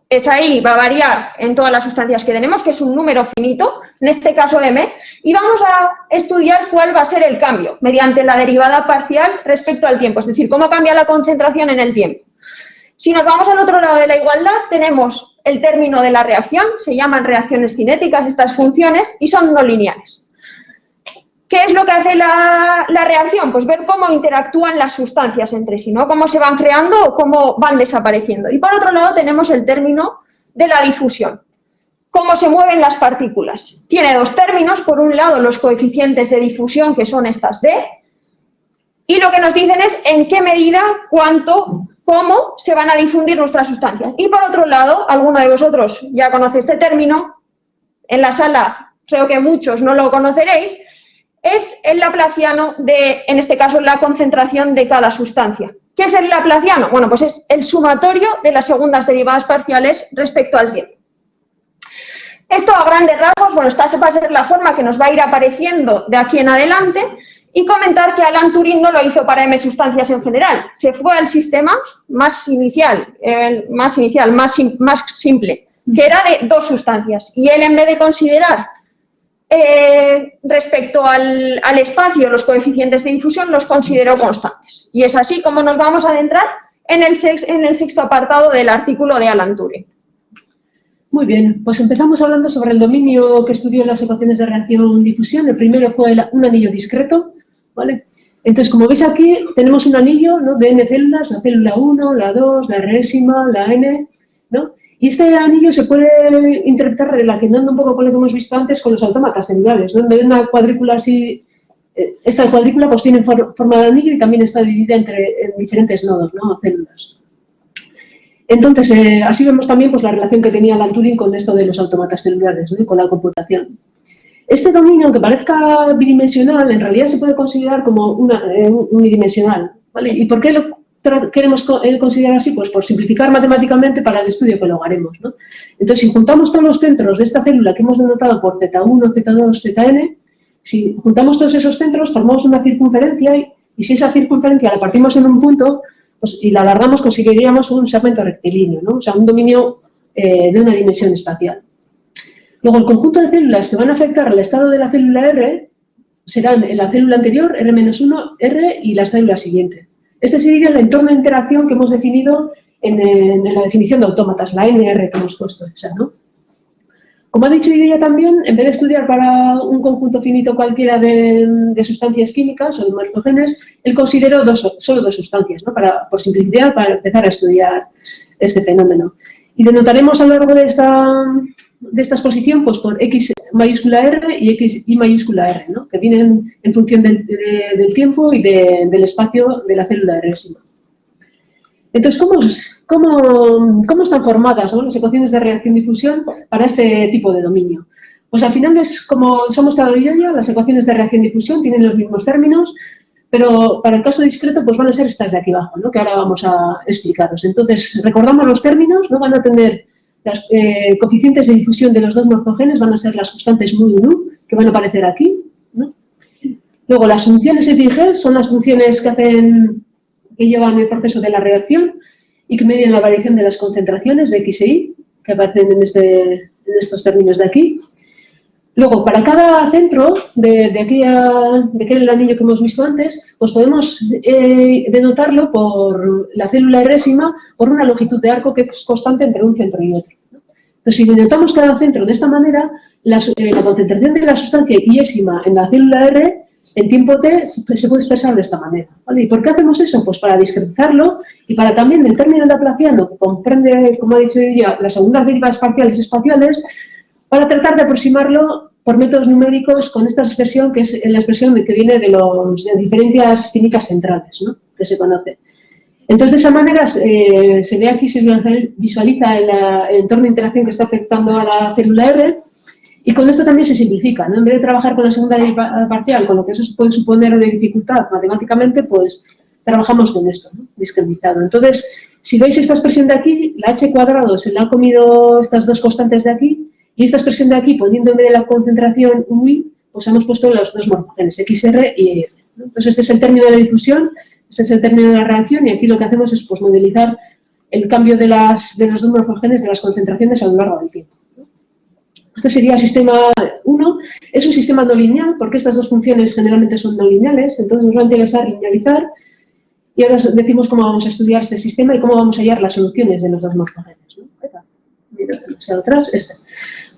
esa I va a variar en todas las sustancias que tenemos, que es un número finito, en este caso M, y vamos a estudiar cuál va a ser el cambio mediante la derivada parcial respecto al tiempo, es decir, cómo cambia la concentración en el tiempo. Si nos vamos al otro lado de la igualdad, tenemos el término de la reacción, se llaman reacciones cinéticas estas funciones, y son no lineales. ¿Qué es lo que hace la reacción? Pues ver cómo interactúan las sustancias entre sí, ¿no? Cómo se van creando o cómo van desapareciendo. Y por otro lado tenemos el término de la difusión. Cómo se mueven las partículas. Tiene dos términos, por un lado los coeficientes de difusión, que son estas D, y lo que nos dicen es en qué medida, cuánto, cómo se van a difundir nuestras sustancias. Y por otro lado, alguno de vosotros ya conoce este término, en la sala creo que muchos no lo conoceréis, es el laplaciano de, en este caso, la concentración de cada sustancia. ¿Qué es el laplaciano? Bueno, pues es el sumatorio de las segundas derivadas parciales respecto al tiempo. Esto a grandes rasgos, bueno, esta va a ser la forma que nos va a ir apareciendo de aquí en adelante, y comentar que Alan Turing no lo hizo para M sustancias en general, se fue al sistema más simple, que era de dos sustancias, y él en vez de considerar respecto al espacio, los coeficientes de difusión los considero constantes. Y es así como nos vamos a adentrar en el sexto apartado del artículo de Alan Turing. Muy bien, pues empezamos hablando sobre el dominio que estudió en las ecuaciones de reacción-difusión. El primero fue un anillo discreto, ¿vale? Entonces, como veis aquí, tenemos un anillo, ¿no?, de n células, la célula 1, la 2, la R-ésima, la n, ¿no? Y este anillo se puede interpretar relacionando un poco con lo que hemos visto antes con los autómatas celulares, ¿no? En vez de una cuadrícula así, esta cuadrícula pues tiene forma de anillo y también está dividida en diferentes nodos, ¿no?, células. Entonces, así vemos también pues la relación que tenía Alan Turing con esto de los autómatas celulares, ¿no?, y con la computación. Este dominio, aunque parezca bidimensional, en realidad se puede considerar como unidimensional, ¿vale? ¿Y por qué lo queremos considerar así? Pues por simplificar matemáticamente para el estudio que luego haremos, ¿no? Entonces, si juntamos todos los centros de esta célula que hemos denotado por Z1, Z2, Zn, si juntamos todos esos centros, formamos una circunferencia y si esa circunferencia la partimos en un punto pues, y la alargamos, conseguiríamos un segmento rectilíneo, ¿no? O sea, un dominio de una dimensión espacial. Luego, el conjunto de células que van a afectar al estado de la célula R serán en la célula anterior, R-1, R y la célula siguiente. Este sería el entorno de interacción que hemos definido en la definición de autómatas, la NR que hemos puesto esa, ¿no? Como ha dicho Iria también, en vez de estudiar para un conjunto finito cualquiera de sustancias químicas o de morfogenes, él consideró solo dos sustancias, ¿no?, por simplicidad, para empezar a estudiar este fenómeno. Y denotaremos a lo largo de esta exposición pues, por X mayúscula R y X y mayúscula R, ¿no?, que vienen en función del tiempo y del espacio de la célula R-ésima. Entonces, ¿cómo están formadas, ¿no?, las ecuaciones de reacción-difusión para este tipo de dominio? Pues al final es como se ha mostrado ya, las ecuaciones de reacción-difusión tienen los mismos términos, pero para el caso discreto pues van a ser estas de aquí abajo, ¿no?, que ahora vamos a explicaros. Entonces, recordamos los términos, ¿no? Van a tener los coeficientes de difusión de los dos morfogenes, van a ser las constantes mu y nu, que van a aparecer aquí, ¿no? Luego, las funciones f y g son las funciones que llevan el proceso de la reacción y que medían la variación de las concentraciones de X e Y, que aparecen en estos términos de aquí. Luego, para cada centro de aquel anillo que hemos visto antes, pues podemos denotarlo por la célula R-ésima por una longitud de arco que es constante entre un centro y otro, ¿no? Entonces, si denotamos cada centro de esta manera, la concentración de la sustancia Y-ésima en la célula R en tiempo t se puede expresar de esta manera, ¿vale? ¿Y por qué hacemos eso? Pues para discretizarlo y para también el término laplaciano, que comprende, como ha dicho ella, las segundas derivadas parciales espaciales, para tratar de aproximarlo por métodos numéricos con esta expresión, que es la expresión que viene de diferencias fínicas centrales, ¿no?, que se conoce. Entonces, de esa manera, se ve aquí, se visualiza el entorno de interacción que está afectando a la célula R, Y con esto también se simplifica, ¿no? En vez de trabajar con la segunda parcial, con lo que eso puede suponer de dificultad matemáticamente, pues trabajamos con esto, ¿no? Discretizado. Entonces, si veis esta expresión de aquí, la h cuadrado se la han comido estas dos constantes de aquí, y esta expresión de aquí, poniendo en vez de la concentración UI, pues hemos puesto los dos morfógenes, XR y ER, ¿no? Entonces, este es el término de difusión, este es el término de la reacción, y aquí lo que hacemos es pues, modelizar el cambio de los dos morfógenes de las concentraciones a lo largo del tiempo. Este sería el sistema 1. Es un sistema no lineal, porque estas dos funciones generalmente son no lineales, entonces nos va a interesar linealizar, y ahora os decimos cómo vamos a estudiar este sistema y cómo vamos a hallar las soluciones de los dos morfógenes, ¿no? Mira, demasiado atrás, este.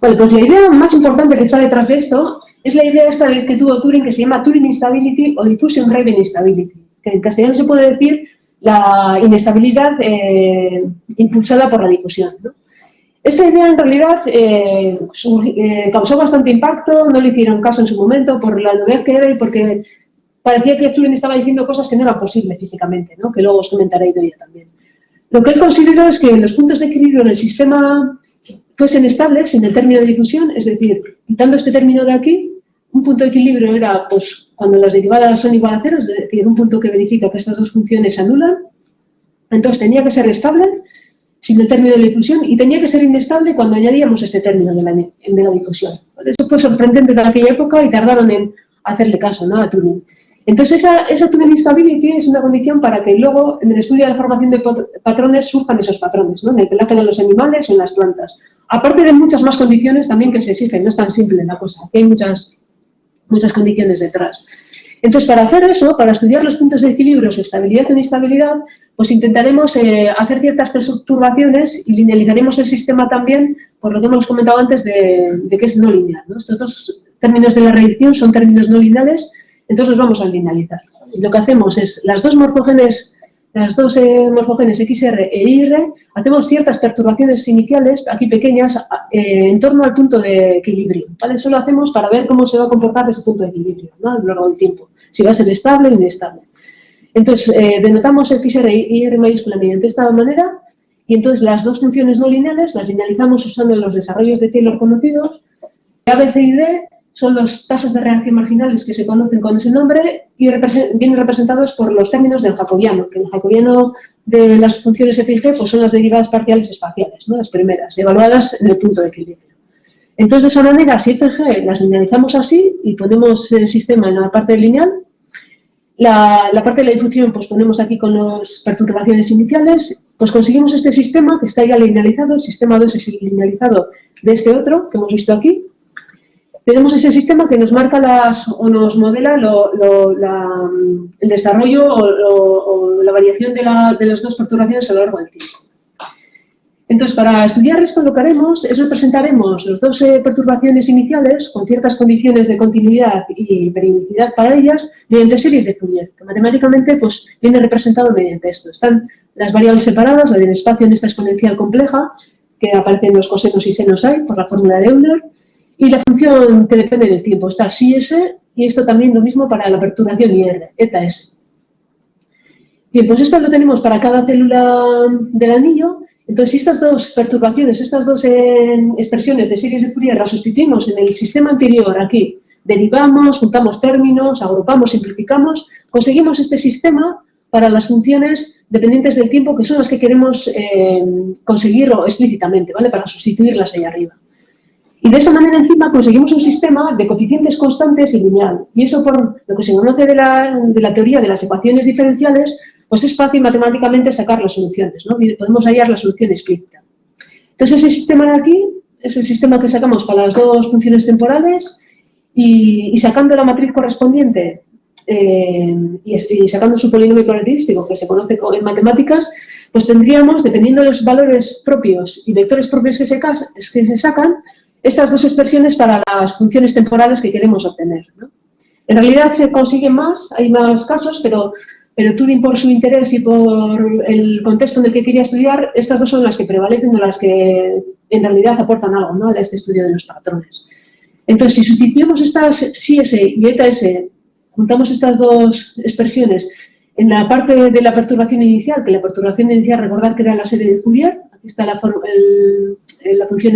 Vale, pues la idea más importante que está detrás de esto es la idea esta que tuvo Turing, que se llama Turing Instability o Diffusion Raven Instability, que en castellano se puede decir la inestabilidad impulsada por la difusión, ¿no? Esta idea en realidad causó bastante impacto, no le hicieron caso en su momento por la novedad que era y porque parecía que Turing estaba diciendo cosas que no eran posibles físicamente, ¿no? Que luego os comentaré yo también. Lo que él consideró es que los puntos de equilibrio en el sistema fuesen estables en el término de difusión, es decir, quitando este término de aquí, un punto de equilibrio era pues, cuando las derivadas son igual a cero, es decir, un punto que verifica que estas dos funciones se anulan. Entonces tenía que ser estable sin el término de la difusión y tenía que ser inestable cuando añadíamos este término de la difusión. Eso fue sorprendente de aquella época y tardaron en hacerle caso, ¿no? A Turing. Entonces esa Turing Instability es una condición para que luego en el estudio de la formación de patrones surjan esos patrones, ¿no? En el pelaje de los animales o en las plantas. Aparte de muchas más condiciones también que se exigen, no es tan simple la cosa, aquí hay muchas condiciones detrás. Entonces, para hacer eso, para estudiar los puntos de equilibrio, su estabilidad o inestabilidad, pues intentaremos hacer ciertas perturbaciones y linealizaremos el sistema también, por lo que hemos comentado antes de que es no lineal, ¿no? Estos dos términos de la reacción son términos no lineales, entonces los vamos a linealizar. Y lo que hacemos es, las dos morfógenes XR e IR, hacemos ciertas perturbaciones iniciales, aquí pequeñas, en torno al punto de equilibrio, ¿vale? Eso lo hacemos para ver cómo se va a comportar ese punto de equilibrio, ¿no? A lo largo del tiempo, si va a ser estable o inestable. Entonces, denotamos XR e IR mayúscula mediante esta manera, y entonces las dos funciones no lineales las linealizamos usando los desarrollos de Taylor conocidos. A, B, C y D son las tasas de reacción marginales que se conocen con ese nombre y vienen representados por los términos del jacobiano, que en el jacobiano de las funciones f y g pues son las derivadas parciales espaciales, ¿no? Las primeras, evaluadas en el punto de equilibrio. Entonces, de esa manera, si f y g las linealizamos así y ponemos el sistema en la parte lineal, la parte de la difusión pues ponemos aquí con las perturbaciones iniciales, pues conseguimos este sistema que está ya linealizado, el sistema 2 es linealizado de este otro que hemos visto aquí. Tenemos ese sistema que nos marca o nos modela el desarrollo o la variación de las dos perturbaciones a lo largo del tiempo. Entonces, para estudiar esto, lo que haremos es representaremos las dos perturbaciones iniciales con ciertas condiciones de continuidad y periodicidad para ellas mediante series de Fourier, que matemáticamente pues, viene representado mediante esto. Están las variables separadas, la del espacio en esta exponencial compleja, que aparecen los cosenos y senos hay por la fórmula de Euler, y la función que depende del tiempo, está psi s, y esto también lo mismo para la perturbación IR, eta s. Bien, pues esto lo tenemos para cada célula del anillo. Entonces, si estas dos perturbaciones, estas dos expresiones de series de Fourier las sustituimos en el sistema anterior aquí, derivamos, juntamos términos, agrupamos, simplificamos, conseguimos este sistema para las funciones dependientes del tiempo, que son las que queremos conseguirlo explícitamente, ¿vale? Para sustituirlas ahí arriba. Y de esa manera encima conseguimos un sistema de coeficientes constantes y lineal. Y eso por lo que se conoce de la teoría de las ecuaciones diferenciales, pues es fácil matemáticamente sacar las soluciones, ¿no? Podemos hallar la solución explícita. Entonces ese sistema de aquí es el sistema que sacamos para las dos funciones temporales y sacando la matriz correspondiente y sacando su polinomio característico que se conoce en matemáticas, pues tendríamos, dependiendo de los valores propios y vectores propios que se sacan, estas dos expresiones para las funciones temporales que queremos obtener, ¿no? En realidad se consiguen más, hay más casos, pero Turing, por su interés y por el contexto en el que quería estudiar, estas dos son las que prevalecen o las que en realidad aportan algo, ¿no? A este estudio de los patrones. Entonces, si sustituimos estas psi s y eta s, juntamos estas dos expresiones en la parte de la perturbación inicial, que la perturbación inicial, recordad que era la serie de Fourier, aquí está la función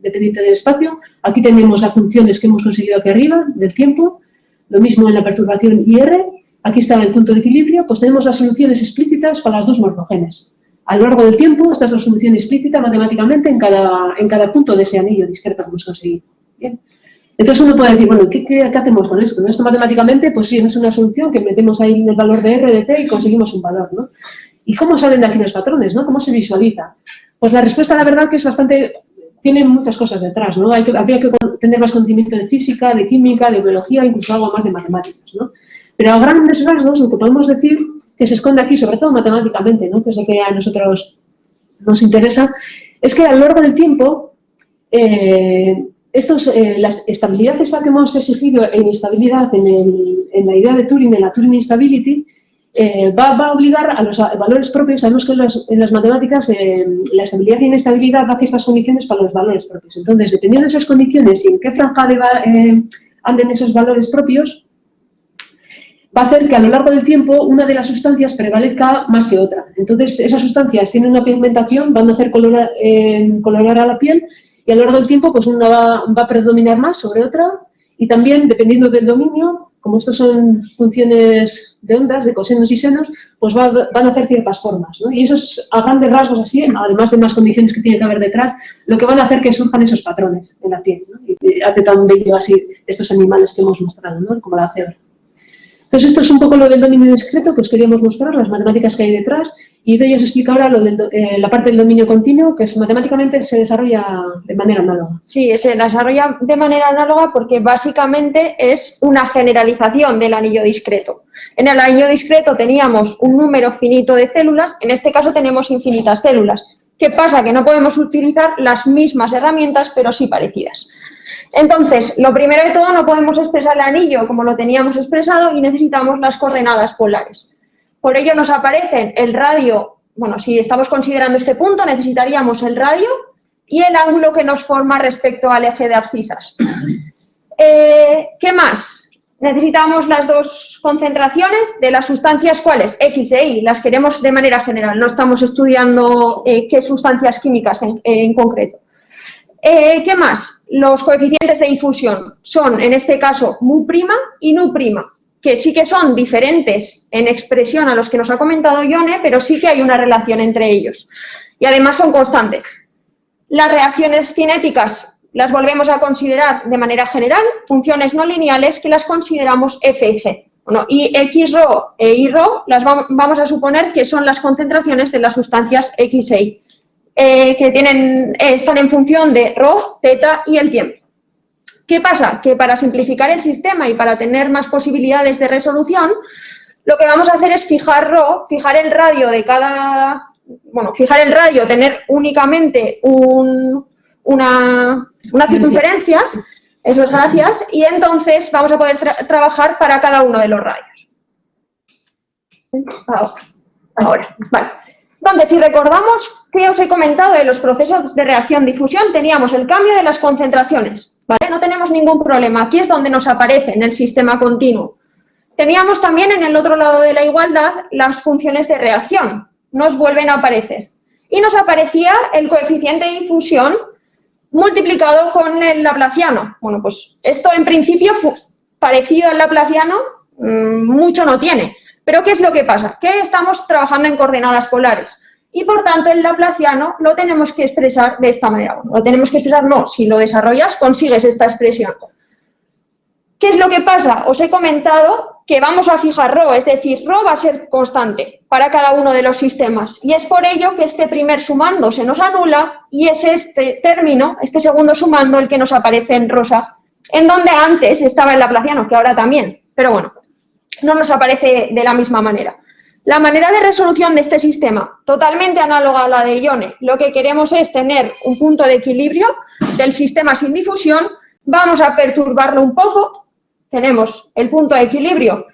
dependiente del espacio. Aquí tenemos las funciones que hemos conseguido aquí arriba, del tiempo. Lo mismo en la perturbación IR. Aquí está el punto de equilibrio. Pues tenemos las soluciones explícitas para las dos morfogenes. A lo largo del tiempo, esta es la solución explícita matemáticamente en cada punto de ese anillo discreto que hemos conseguido. Bien. Entonces uno puede decir, bueno, ¿qué hacemos con esto? Esto matemáticamente, pues sí, es una solución que metemos ahí en el valor de R de T y conseguimos un valor, ¿no? ¿Y cómo salen de aquí los patrones, no? ¿Cómo se visualiza? Pues la respuesta, la verdad, que es bastante... Tiene muchas cosas detrás, ¿no? Habría que tener más conocimiento de física, de química, de biología, incluso algo más de matemáticas, ¿no? Pero a grandes rasgos, lo que podemos decir que se esconde aquí, sobre todo matemáticamente, ¿no? Que es lo que a nosotros nos interesa, es que a lo largo del tiempo... la estabilidad esa que hemos exigido en inestabilidad en la idea de Turing, en la Turing Instability, va a obligar a los valores propios. Sabemos que en las matemáticas la estabilidad e inestabilidad da ciertas condiciones para los valores propios. Entonces, dependiendo de esas condiciones y en qué franja anden esos valores propios, va a hacer que a lo largo del tiempo una de las sustancias prevalezca más que otra. Entonces, esas sustancias tienen una pigmentación, van a hacer colorar a la piel, y a lo largo del tiempo, pues una va a predominar más sobre otra, y también, dependiendo del dominio, como estos son funciones de ondas, de cosenos y senos, pues van a hacer ciertas formas, ¿no? Y eso es, a grandes rasgos así, además de más condiciones que tiene que haber detrás, lo que van a hacer que surjan esos patrones en la piel, ¿no? Y hace tan bello así estos animales que hemos mostrado, ¿no? Como la cebra. Entonces, esto es un poco lo del dominio discreto que os queríamos mostrar, las matemáticas que hay detrás, y de ello os explico ahora la parte del dominio continuo, que matemáticamente se desarrolla de manera análoga. Sí, se desarrolla de manera análoga porque básicamente es una generalización del anillo discreto. En el anillo discreto teníamos un número finito de células, en este caso tenemos infinitas células. ¿Qué pasa? Que no podemos utilizar las mismas herramientas, pero sí parecidas. Entonces, lo primero de todo, no podemos expresar el anillo como lo teníamos expresado y necesitamos las coordenadas polares. Por ello nos aparecen el radio, bueno, si estamos considerando este punto, necesitaríamos el radio y el ángulo que nos forma respecto al eje de abscisas. ¿Qué más? Necesitamos las dos concentraciones de las sustancias, ¿cuáles? X e Y, las queremos de manera general, no estamos estudiando qué sustancias químicas en concreto. ¿Qué más? Los coeficientes de difusión son, en este caso, mu' y nu', que sí que son diferentes en expresión a los que nos ha comentado Ione, pero sí que hay una relación entre ellos. Y además son constantes. Las reacciones cinéticas las volvemos a considerar de manera general, funciones no lineales que las consideramos F y G. Bueno, y X-ρ e Y-ρ las vamos a suponer que son las concentraciones de las sustancias X e Y. Que están en función de ρ, teta y el tiempo. ¿Qué pasa? Que para simplificar el sistema y para tener más posibilidades de resolución, lo que vamos a hacer es fijar ρ, fijar el radio de cada... Bueno, fijar el radio, tener únicamente una circunferencia, eso es gracias, y entonces vamos a poder trabajar para cada uno de los radios. Ahora, vale. Entonces, si recordamos que os he comentado de los procesos de reacción-difusión, teníamos el cambio de las concentraciones, ¿vale? No tenemos ningún problema. Aquí es donde nos aparece en el sistema continuo. Teníamos también en el otro lado de la igualdad las funciones de reacción. Nos vuelven a aparecer. Y nos aparecía el coeficiente de difusión multiplicado con el laplaciano. Bueno, pues esto en principio, parecido al laplaciano, mucho no tiene. Pero ¿qué es lo que pasa? Que estamos trabajando en coordenadas polares y por tanto el laplaciano lo tenemos que expresar de esta manera. Bueno, lo tenemos que expresar, no, si lo desarrollas consigues esta expresión. ¿Qué es lo que pasa? Os he comentado que vamos a fijar ρ, es decir, ρ va a ser constante para cada uno de los sistemas y es por ello que este primer sumando se nos anula y es este término, este segundo sumando, el que nos aparece en rosa, en donde antes estaba el laplaciano, que ahora también, pero bueno. No nos aparece de la misma manera. La manera de resolución de este sistema, totalmente análoga a la de Ione, lo que queremos es tener un punto de equilibrio del sistema sin difusión, vamos a perturbarlo un poco, tenemos el punto de equilibrio,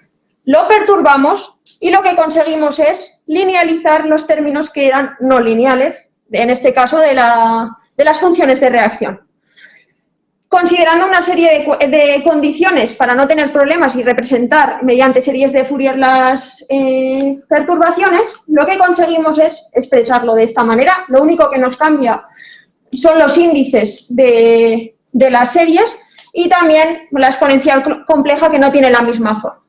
lo perturbamos y lo que conseguimos es linealizar los términos que eran no lineales, en este caso de las funciones de reacción. Considerando una serie de condiciones para no tener problemas y representar mediante series de Fourier las perturbaciones, lo que conseguimos es expresarlo de esta manera. Lo único que nos cambia son los índices de las series, y también la exponencial compleja, que no tiene la misma forma.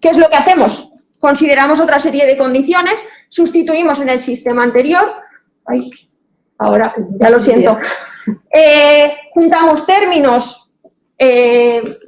¿Qué es lo que hacemos? Consideramos otra serie de condiciones, sustituimos en el sistema anterior, ahora ya lo siento, juntamos términos,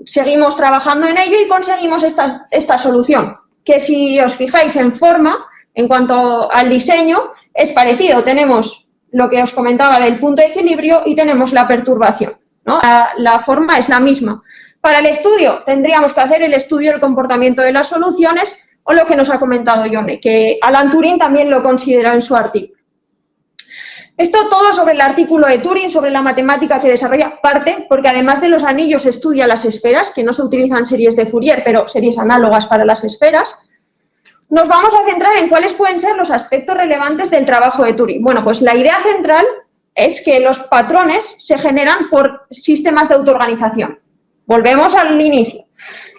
seguimos trabajando en ello y conseguimos esta solución, que si os fijáis en forma, en cuanto al diseño, es parecido. Tenemos lo que os comentaba del punto de equilibrio y tenemos la perturbación, ¿no? La forma es la misma. Para el estudio tendríamos que hacer el estudio del comportamiento de las soluciones, o lo que nos ha comentado Yone, que Alan Turing también lo considera en su artículo. Esto todo sobre el artículo de Turing, sobre la matemática que desarrolla, parte porque además de los anillos estudia las esferas, que no se utilizan series de Fourier, pero series análogas para las esferas. Nos vamos a centrar en cuáles pueden ser los aspectos relevantes del trabajo de Turing. Bueno, pues la idea central es que los patrones se generan por sistemas de autoorganización. Volvemos al inicio.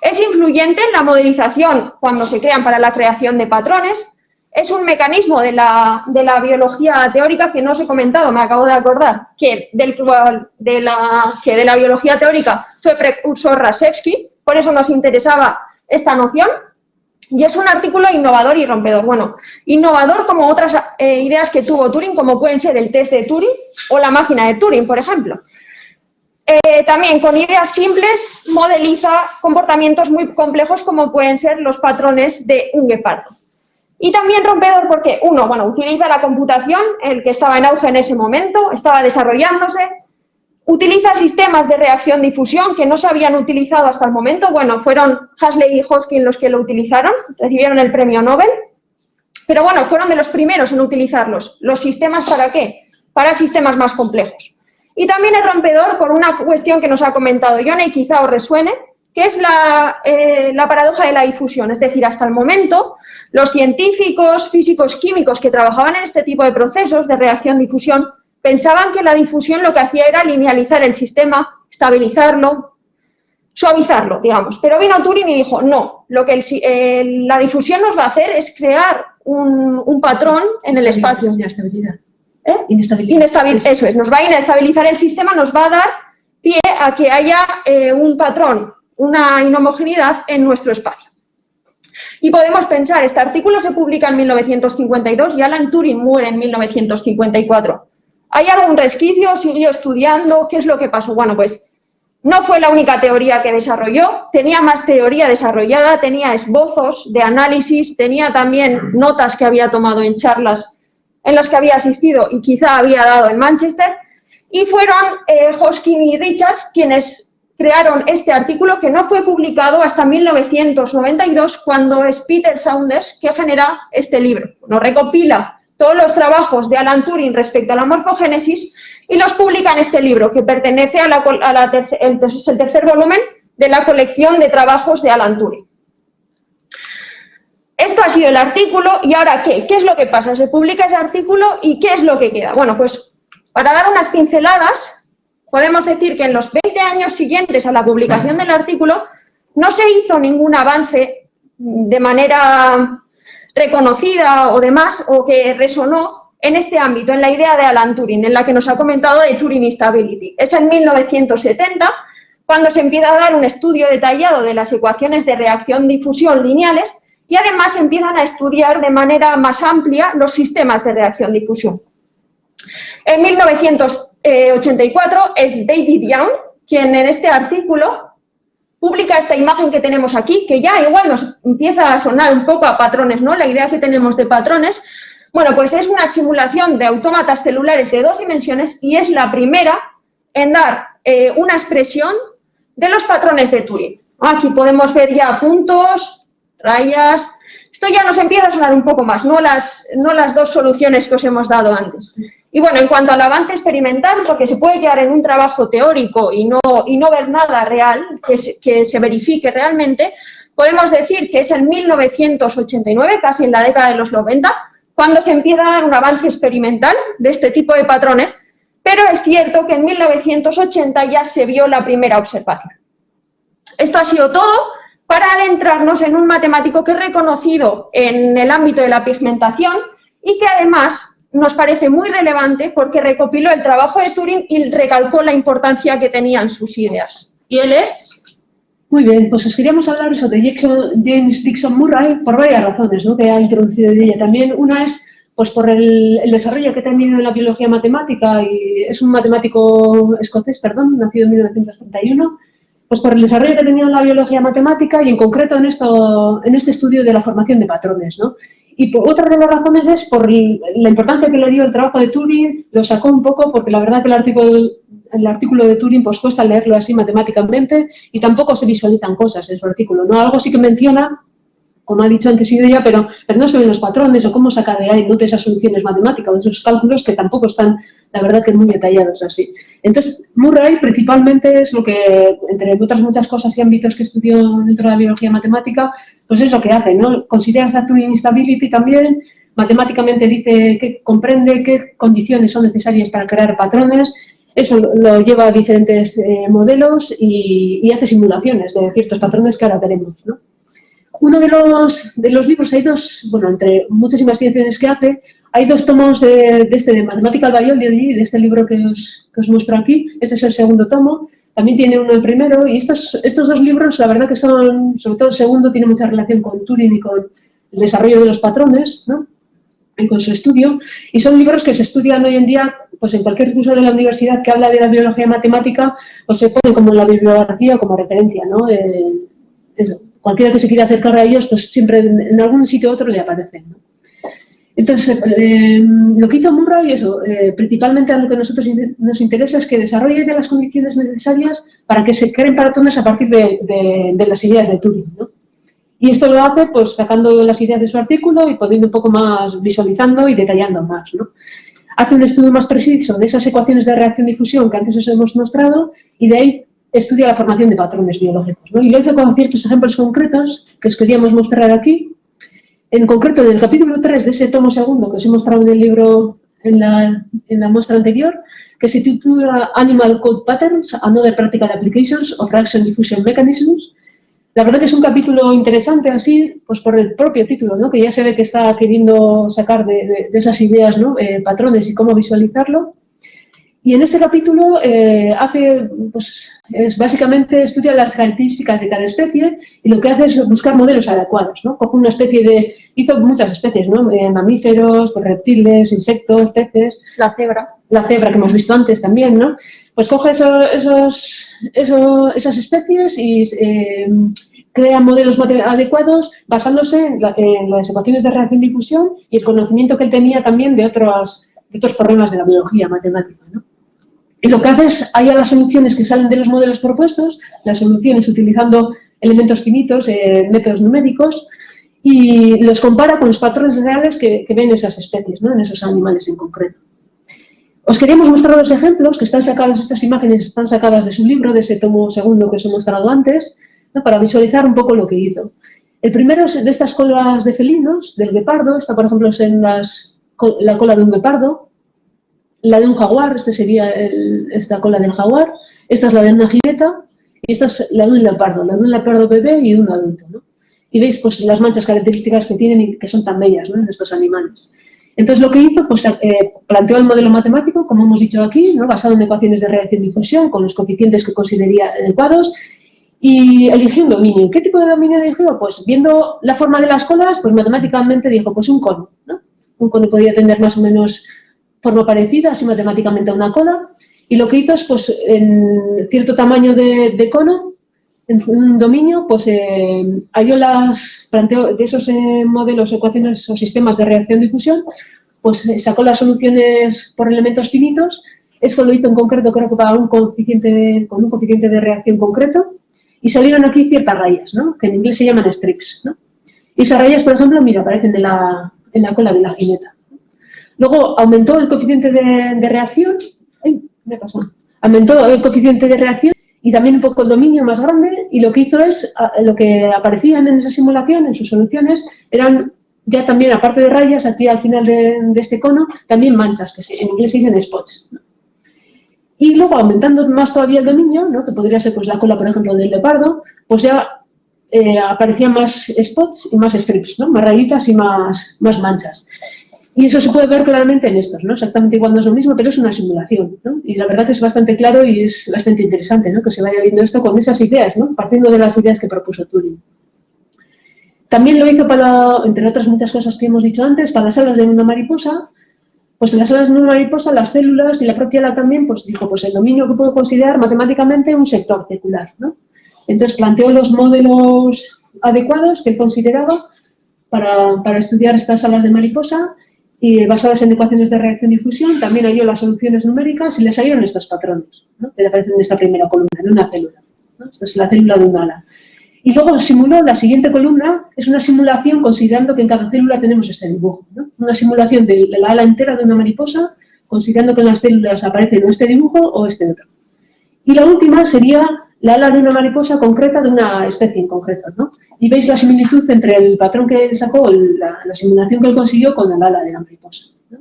Es influyente en la modelización cuando se crean para la creación de patrones. Es un mecanismo de la biología teórica que no os he comentado, me acabo de acordar, que de la biología teórica fue precursor Rashevsky, por eso nos interesaba esta noción. Y es un artículo innovador y rompedor. Bueno, innovador como otras ideas que tuvo Turing, como pueden ser el test de Turing o la máquina de Turing, por ejemplo. También con ideas simples modeliza comportamientos muy complejos como pueden ser los patrones de un guepardo. Y también rompedor porque, uno, bueno, utiliza la computación, el que estaba en auge en ese momento, estaba desarrollándose, utiliza sistemas de reacción-difusión que no se habían utilizado hasta el momento. Bueno, fueron Huxley y Hoskin los que lo utilizaron, recibieron el premio Nobel, pero bueno, fueron de los primeros en utilizarlos. ¿Los sistemas para qué? Para sistemas más complejos. Y también es rompedor por una cuestión que nos ha comentado Yone y quizá os resuene, que es la paradoja de la difusión. Es decir, hasta el momento, los científicos, físicos, químicos que trabajaban en este tipo de procesos de reacción-difusión pensaban que la difusión lo que hacía era linealizar el sistema, estabilizarlo, suavizarlo, digamos. Pero vino Turing y dijo, no, lo que la difusión nos va a hacer es crear un patrón en el espacio. Inestabilidad. Inestabilidad. Eso es, nos va a inestabilizar el sistema, nos va a dar pie a que haya un patrón, una inhomogeneidad en nuestro espacio. Y podemos pensar, este artículo se publica en 1952 y Alan Turing muere en 1954. ¿Hay algún resquicio? ¿Siguió estudiando? ¿Qué es lo que pasó? Bueno, pues no fue la única teoría que desarrolló, tenía más teoría desarrollada, tenía esbozos de análisis, tenía también notas que había tomado en charlas en las que había asistido y quizá había dado en Manchester, y fueron Hoskin y Richards quienes crearon este artículo que no fue publicado hasta 1992, cuando es Peter Saunders que genera este libro. Nos recopila todos los trabajos de Alan Turing respecto a la morfogénesis y los publica en este libro, que pertenece es el tercer volumen de la colección de trabajos de Alan Turing. Esto ha sido el artículo, y ahora ¿qué? ¿Qué es lo que pasa? Se publica ese artículo y ¿qué es lo que queda? Bueno, pues para dar unas pinceladas, podemos decir que en los 20 años siguientes a la publicación del artículo no se hizo ningún avance de manera reconocida o demás, o que resonó en este ámbito, en la idea de Alan Turing, en la que nos ha comentado de Turing Instability. Es en 1970 cuando se empieza a dar un estudio detallado de las ecuaciones de reacción-difusión lineales y además empiezan a estudiar de manera más amplia los sistemas de reacción-difusión. En 1984 es David Young quien en este artículo publica esta imagen que tenemos aquí, que ya igual nos empieza a sonar un poco a patrones, ¿no? La idea que tenemos de patrones. Bueno, pues es una simulación de autómatas celulares de 2 dimensiones y es la primera en dar una expresión de los patrones de Turing. Aquí podemos ver ya puntos, rayas. Esto ya nos empieza a sonar un poco más, no las 2 soluciones que os hemos dado antes. Y bueno, en cuanto al avance experimental, porque se puede quedar en un trabajo teórico y no ver nada real, que se verifique realmente, podemos decir que es en 1989, casi en la década de los 90, cuando se empieza a dar un avance experimental de este tipo de patrones, pero es cierto que en 1980 ya se vio la primera observación. Esto ha sido todo para adentrarnos en un matemático que es reconocido en el ámbito de la pigmentación y que además nos parece muy relevante porque recopiló el trabajo de Turing y recalcó la importancia que tenían sus ideas. Y él es... Muy bien, pues os queríamos hablar eso de James Dixon Murray por varias razones, ¿no?, que ha introducido ella también. Una es pues por el desarrollo que ha tenido en la biología matemática, y es un matemático escocés, nacido en 1931, pues por el desarrollo que ha tenido en la biología matemática y en concreto en este estudio de la formación de patrones, ¿no? Y por otra de las razones es por la importancia que le dio el trabajo de Turing. Lo sacó un poco porque la verdad que el artículo de Turing pues cuesta leerlo así matemáticamente y tampoco se visualizan cosas en su artículo, ¿no? Algo sí que menciona, como ha dicho antes ella, pero no se ven los patrones o cómo sacar de ahí, ¿no?, de esas soluciones matemáticas o de esos cálculos que tampoco están, la verdad, que muy detallados así. Entonces, Murray principalmente es lo que, entre otras muchas cosas y ámbitos que estudió dentro de la biología matemática, pues es lo que hace, ¿no? Considera esa Turing instability también, matemáticamente dice que comprende qué condiciones son necesarias para crear patrones. Eso lo lleva a diferentes modelos y hace simulaciones de ciertos patrones que ahora veremos, ¿no? Uno de los libros, hay dos, bueno, entre muchas investigaciones que hace, hay dos tomos de Mathematical Biology, de este libro que os muestro aquí. Ese es el segundo tomo. También tiene uno el primero, y estos dos libros, la verdad que son, sobre todo el segundo, tiene mucha relación con Turing y con el desarrollo de los patrones, ¿no?, y con su estudio, y son libros que se estudian hoy en día, pues en cualquier curso de la universidad que habla de la biología matemática, pues se pone como en la bibliografía o como referencia, ¿no? Eso. Cualquiera que se quiera acercar a ellos, pues siempre en algún sitio u otro le aparecen, ¿no? Entonces, lo que hizo Murray, eso, principalmente a lo que a nosotros nos interesa es que desarrolle las condiciones necesarias para que se creen patrones a partir de las ideas de Turing, ¿no? Y esto lo hace pues sacando las ideas de su artículo y poniendo un poco más, visualizando y detallando más, ¿no? Hace un estudio más preciso de esas ecuaciones de reacción-difusión que antes os hemos mostrado y de ahí estudia la formación de patrones biológicos, ¿no? Y lo hizo con ciertos ejemplos concretos que os queríamos mostrar aquí. En concreto, en el capítulo 3 de ese tomo segundo que os he mostrado en el libro, en la muestra anterior, que se titula Animal Code Patterns, Another Practical Applications of Reaction Diffusion Mechanisms. La verdad que es un capítulo interesante así, pues por el propio título, ¿no?, que ya se ve que está queriendo sacar de esas ideas, ¿no?, patrones y cómo visualizarlo. Y en este capítulo básicamente estudia las características de cada especie y lo que hace es buscar modelos adecuados, ¿no? Coge una hizo muchas especies, ¿no?, mamíferos, pues reptiles, insectos, peces. La cebra. La cebra que hemos visto antes también, ¿no? Pues coge esas especies y crea modelos adecuados basándose en las ecuaciones de reacción-difusión y el conocimiento que él tenía también de otros problemas de la biología matemática, ¿no? Y lo que hace es hallar las soluciones que salen de los modelos propuestos, las soluciones utilizando elementos finitos, métodos numéricos, y los compara con los patrones reales que ven esas especies, ¿no?, en esos animales en concreto. Os queríamos mostrar dos ejemplos que están sacados, estas imágenes están sacadas de su libro, de ese tomo segundo que os he mostrado antes, ¿no?, para visualizar un poco lo que hizo. El primero es de estas colas de felinos, del guepardo. Esta, por ejemplo, es la cola de un guepardo. La de un jaguar, sería esta cola del jaguar. Esta es la de una jineta y esta es la de un leopardo bebé y de un adulto, ¿no? Y veis pues las manchas características que tienen y que son tan bellas, ¿no?, en estos animales. Entonces lo que hizo, pues planteó el modelo matemático, como hemos dicho aquí, ¿no?, basado en ecuaciones de reacción-difusión con los coeficientes que consideraría adecuados, y eligió un dominio. ¿Qué tipo de dominio eligió? Pues viendo la forma de las colas, pues matemáticamente dijo, pues un cono, ¿no? Un cono podía tener más o menos forma parecida, así matemáticamente a una cola, y lo que hizo es, pues, en cierto tamaño de cono, en un dominio, pues planteó de esos modelos, ecuaciones o sistemas de reacción-difusión, pues sacó las soluciones por elementos finitos. Esto lo hizo en concreto, creo que con un coeficiente de reacción concreto, y salieron aquí ciertas rayas, ¿no?, que en inglés se llaman streaks, ¿no? Y esas rayas, por ejemplo, mira, aparecen en la cola de la jineta. Luego aumentó el coeficiente de reacción, aumentó el coeficiente de reacción y también un poco el dominio más grande, y lo que hizo es, lo que aparecían en esa simulación, en sus soluciones, eran ya también, aparte de rayas, aquí al final de este cono, también manchas, que en inglés se dicen spots, ¿no? Y luego, aumentando más todavía el dominio, ¿no?, que podría ser pues la cola, por ejemplo, del leopardo, pues ya aparecían más spots y más strips, ¿no?, más rayitas y más manchas. Y eso se puede ver claramente en estos, ¿no? Exactamente igual no es lo mismo, pero es una simulación, ¿no? Y la verdad que es bastante claro y es bastante interesante, ¿no? Que se vaya viendo esto con esas ideas, ¿no? Partiendo de las ideas que propuso Turing. También lo hizo para, entre otras muchas cosas que hemos dicho antes, para las alas de una mariposa. Pues en las alas de una mariposa, las células y la propia ala también, pues dijo, pues el dominio que puedo considerar matemáticamente un sector circular, ¿no? Entonces planteó los modelos adecuados que él consideraba para estudiar estas alas de mariposa y basadas en ecuaciones de reacción y fusión, también halló las soluciones numéricas y le salieron estos patrones, ¿no? Que aparecen en esta primera columna, en una célula, ¿no? Esta es la célula de un ala. Y luego simuló la siguiente columna, es una simulación considerando que en cada célula tenemos este dibujo, ¿no? Una simulación de la ala entera de una mariposa, considerando que en las células aparece o este dibujo o este otro. Y la última sería la ala de una mariposa concreta de una especie en concreto, ¿no? Y veis la similitud entre el patrón que él sacó, la simulación que él consiguió con el ala de la mariposa, ¿no?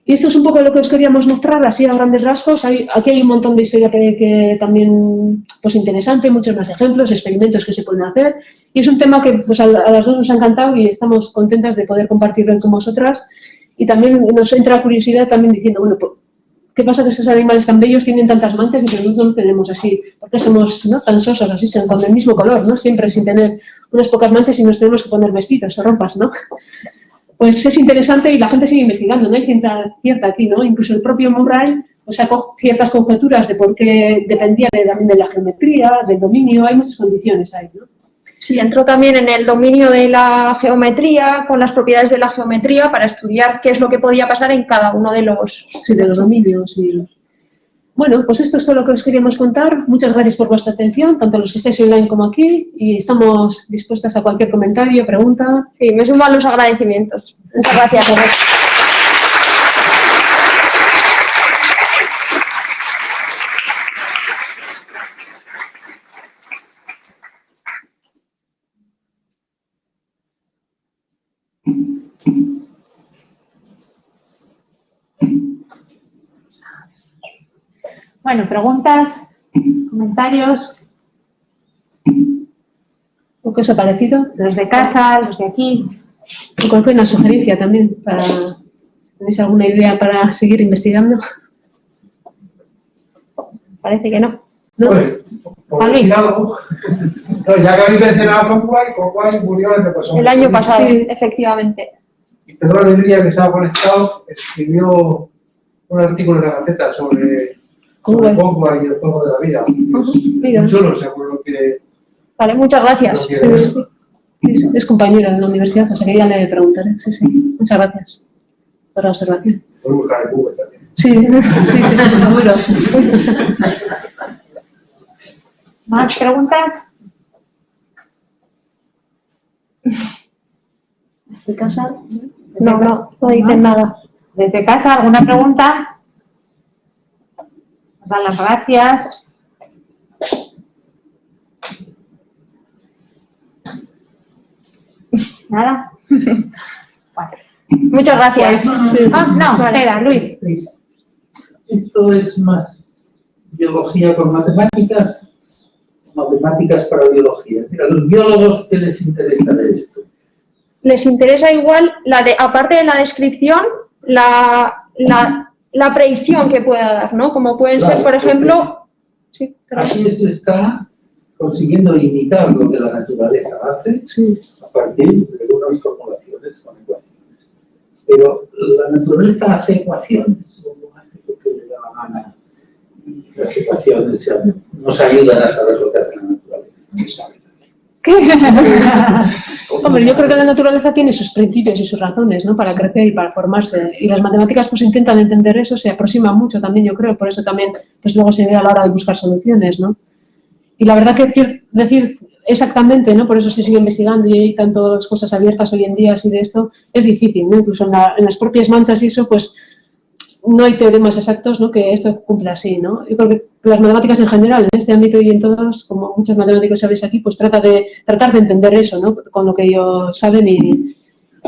Y esto es un poco lo que os queríamos mostrar, así a grandes rasgos. Aquí hay un montón de historia que también, pues interesante, muchos más ejemplos, experimentos que se pueden hacer. Y es un tema que pues, a las dos nos ha encantado y estamos contentas de poder compartirlo con vosotras. Y también nos entra curiosidad también diciendo, bueno, pues, ¿qué pasa que estos animales tan bellos tienen tantas manchas y que nosotros no tenemos así? ¿Por qué somos, ¿no?, tan sosos así, con el mismo color, ¿no? Siempre sin tener unas pocas manchas y nos tenemos que poner vestidos o ropas, ¿no? Pues es interesante y la gente sigue investigando, no hay cierta aquí, ¿no? Incluso el propio Murray pues, sacó ciertas conjeturas de por qué dependía también de la geometría, del dominio, hay muchas condiciones ahí, ¿no? Sí, entró también en el dominio de la geometría, con las propiedades de la geometría, para estudiar qué es lo que podía pasar en cada uno de los... Sí, de los dominios. Y... Bueno, pues esto es todo lo que os queríamos contar. Muchas gracias por vuestra atención, tanto los que estáis online como aquí, y estamos dispuestas a cualquier comentario, pregunta. Sí, me suman los agradecimientos. Muchas gracias. Bueno, preguntas, comentarios. ¿O qué os ha parecido? Los de casa, los de aquí. O cualquier sugerencia también, para si tenéis alguna idea para seguir investigando. Parece que no. ¿No? Pues, por decir algo, no, ya que habéis mencionado Conway murió el año pasado, Sí. efectivamente. Y Pedro Alegría, que estaba conectado, escribió un artículo en la Gaceta sobre Conway y el juego de la vida. Mira. Muy chulo, seguro lo quiere. Vale, muchas gracias. Lo quiere. Sí, es compañero en la universidad, o sea que ya le preguntaré. Sí, sí. Muchas gracias por la observación. Puedes buscar en Google también. Sí, seguro. ¿Más preguntas? ¿De casa? No dicen nada. ¿Desde casa alguna pregunta? Nos dan las gracias. ¿Nada? Bueno. Muchas gracias. Sí. No, Vale. espera, Luis. Esto es más biología con matemáticas, matemáticas para biología. Es decir, a los biólogos, ¿qué les interesa de esto? Les interesa igual, aparte de la descripción, la predicción que pueda dar, ¿no? Como pueden Claro, ser, por ejemplo... Sí, perdón. Aquí se está consiguiendo imitar lo que la naturaleza hace a partir de unas formulaciones con ecuaciones. Pero la naturaleza hace ecuaciones, o hace lo que le da la gana. Y las ecuaciones nos ayudan a saber lo que hace la naturaleza. ¿Qué sabe? Hombre, yo creo que la naturaleza tiene sus principios y sus razones, ¿no? Para crecer y para formarse. Y las matemáticas pues intentan entender eso, se aproximan mucho también, yo creo, por eso también pues luego se ve a la hora de buscar soluciones, ¿no? Y la verdad que decir exactamente, ¿no? Por eso se sigue investigando y hay tantas cosas abiertas hoy en día así de esto, es difícil, ¿no? Incluso en las propias manchas y eso, pues no hay teoremas exactos, ¿no? Que esto cumpla así, ¿no? Yo creo que las matemáticas en general, en este ámbito y en todos, como muchos matemáticos sabéis aquí, pues tratar de entender eso, ¿no? Con lo que ellos saben y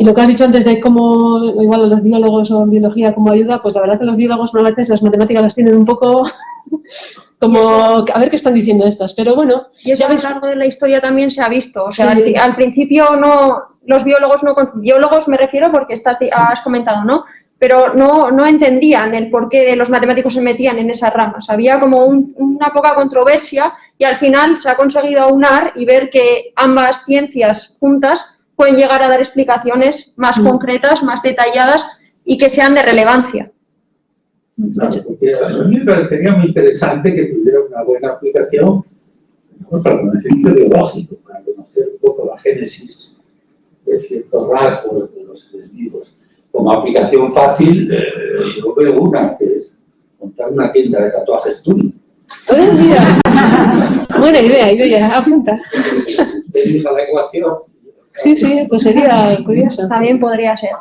lo que has dicho antes de cómo, igual a los biólogos o biología, cómo ayuda, pues la verdad que los biólogos normalmente las matemáticas las tienen un poco como, a ver qué están diciendo estas, pero bueno. Y eso a lo largo de la historia también se ha visto, o sea, Sí. al principio los biólogos no, biólogos me refiero porque has comentado, ¿no? Pero no entendían el por qué los matemáticos se metían en esas ramas. Había como una poca controversia y al final se ha conseguido aunar y ver que ambas ciencias juntas pueden llegar a dar explicaciones más concretas, más detalladas y que sean de relevancia. Claro, porque a mí me parecería muy interesante que tuviera una buena aplicación, ¿no?, para el conocimiento biológico, para conocer un poco la génesis de ciertos rasgos de los seres vivos. Como aplicación fácil, yo veo una, que es montar una tienda de tatuajes Turing. Mira, buena idea, yo ya apunta. Elija la ecuación. Sí, pues sería curioso. También podría ser.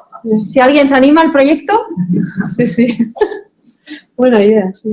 Si alguien se anima al proyecto. Sí. Buena idea, sí.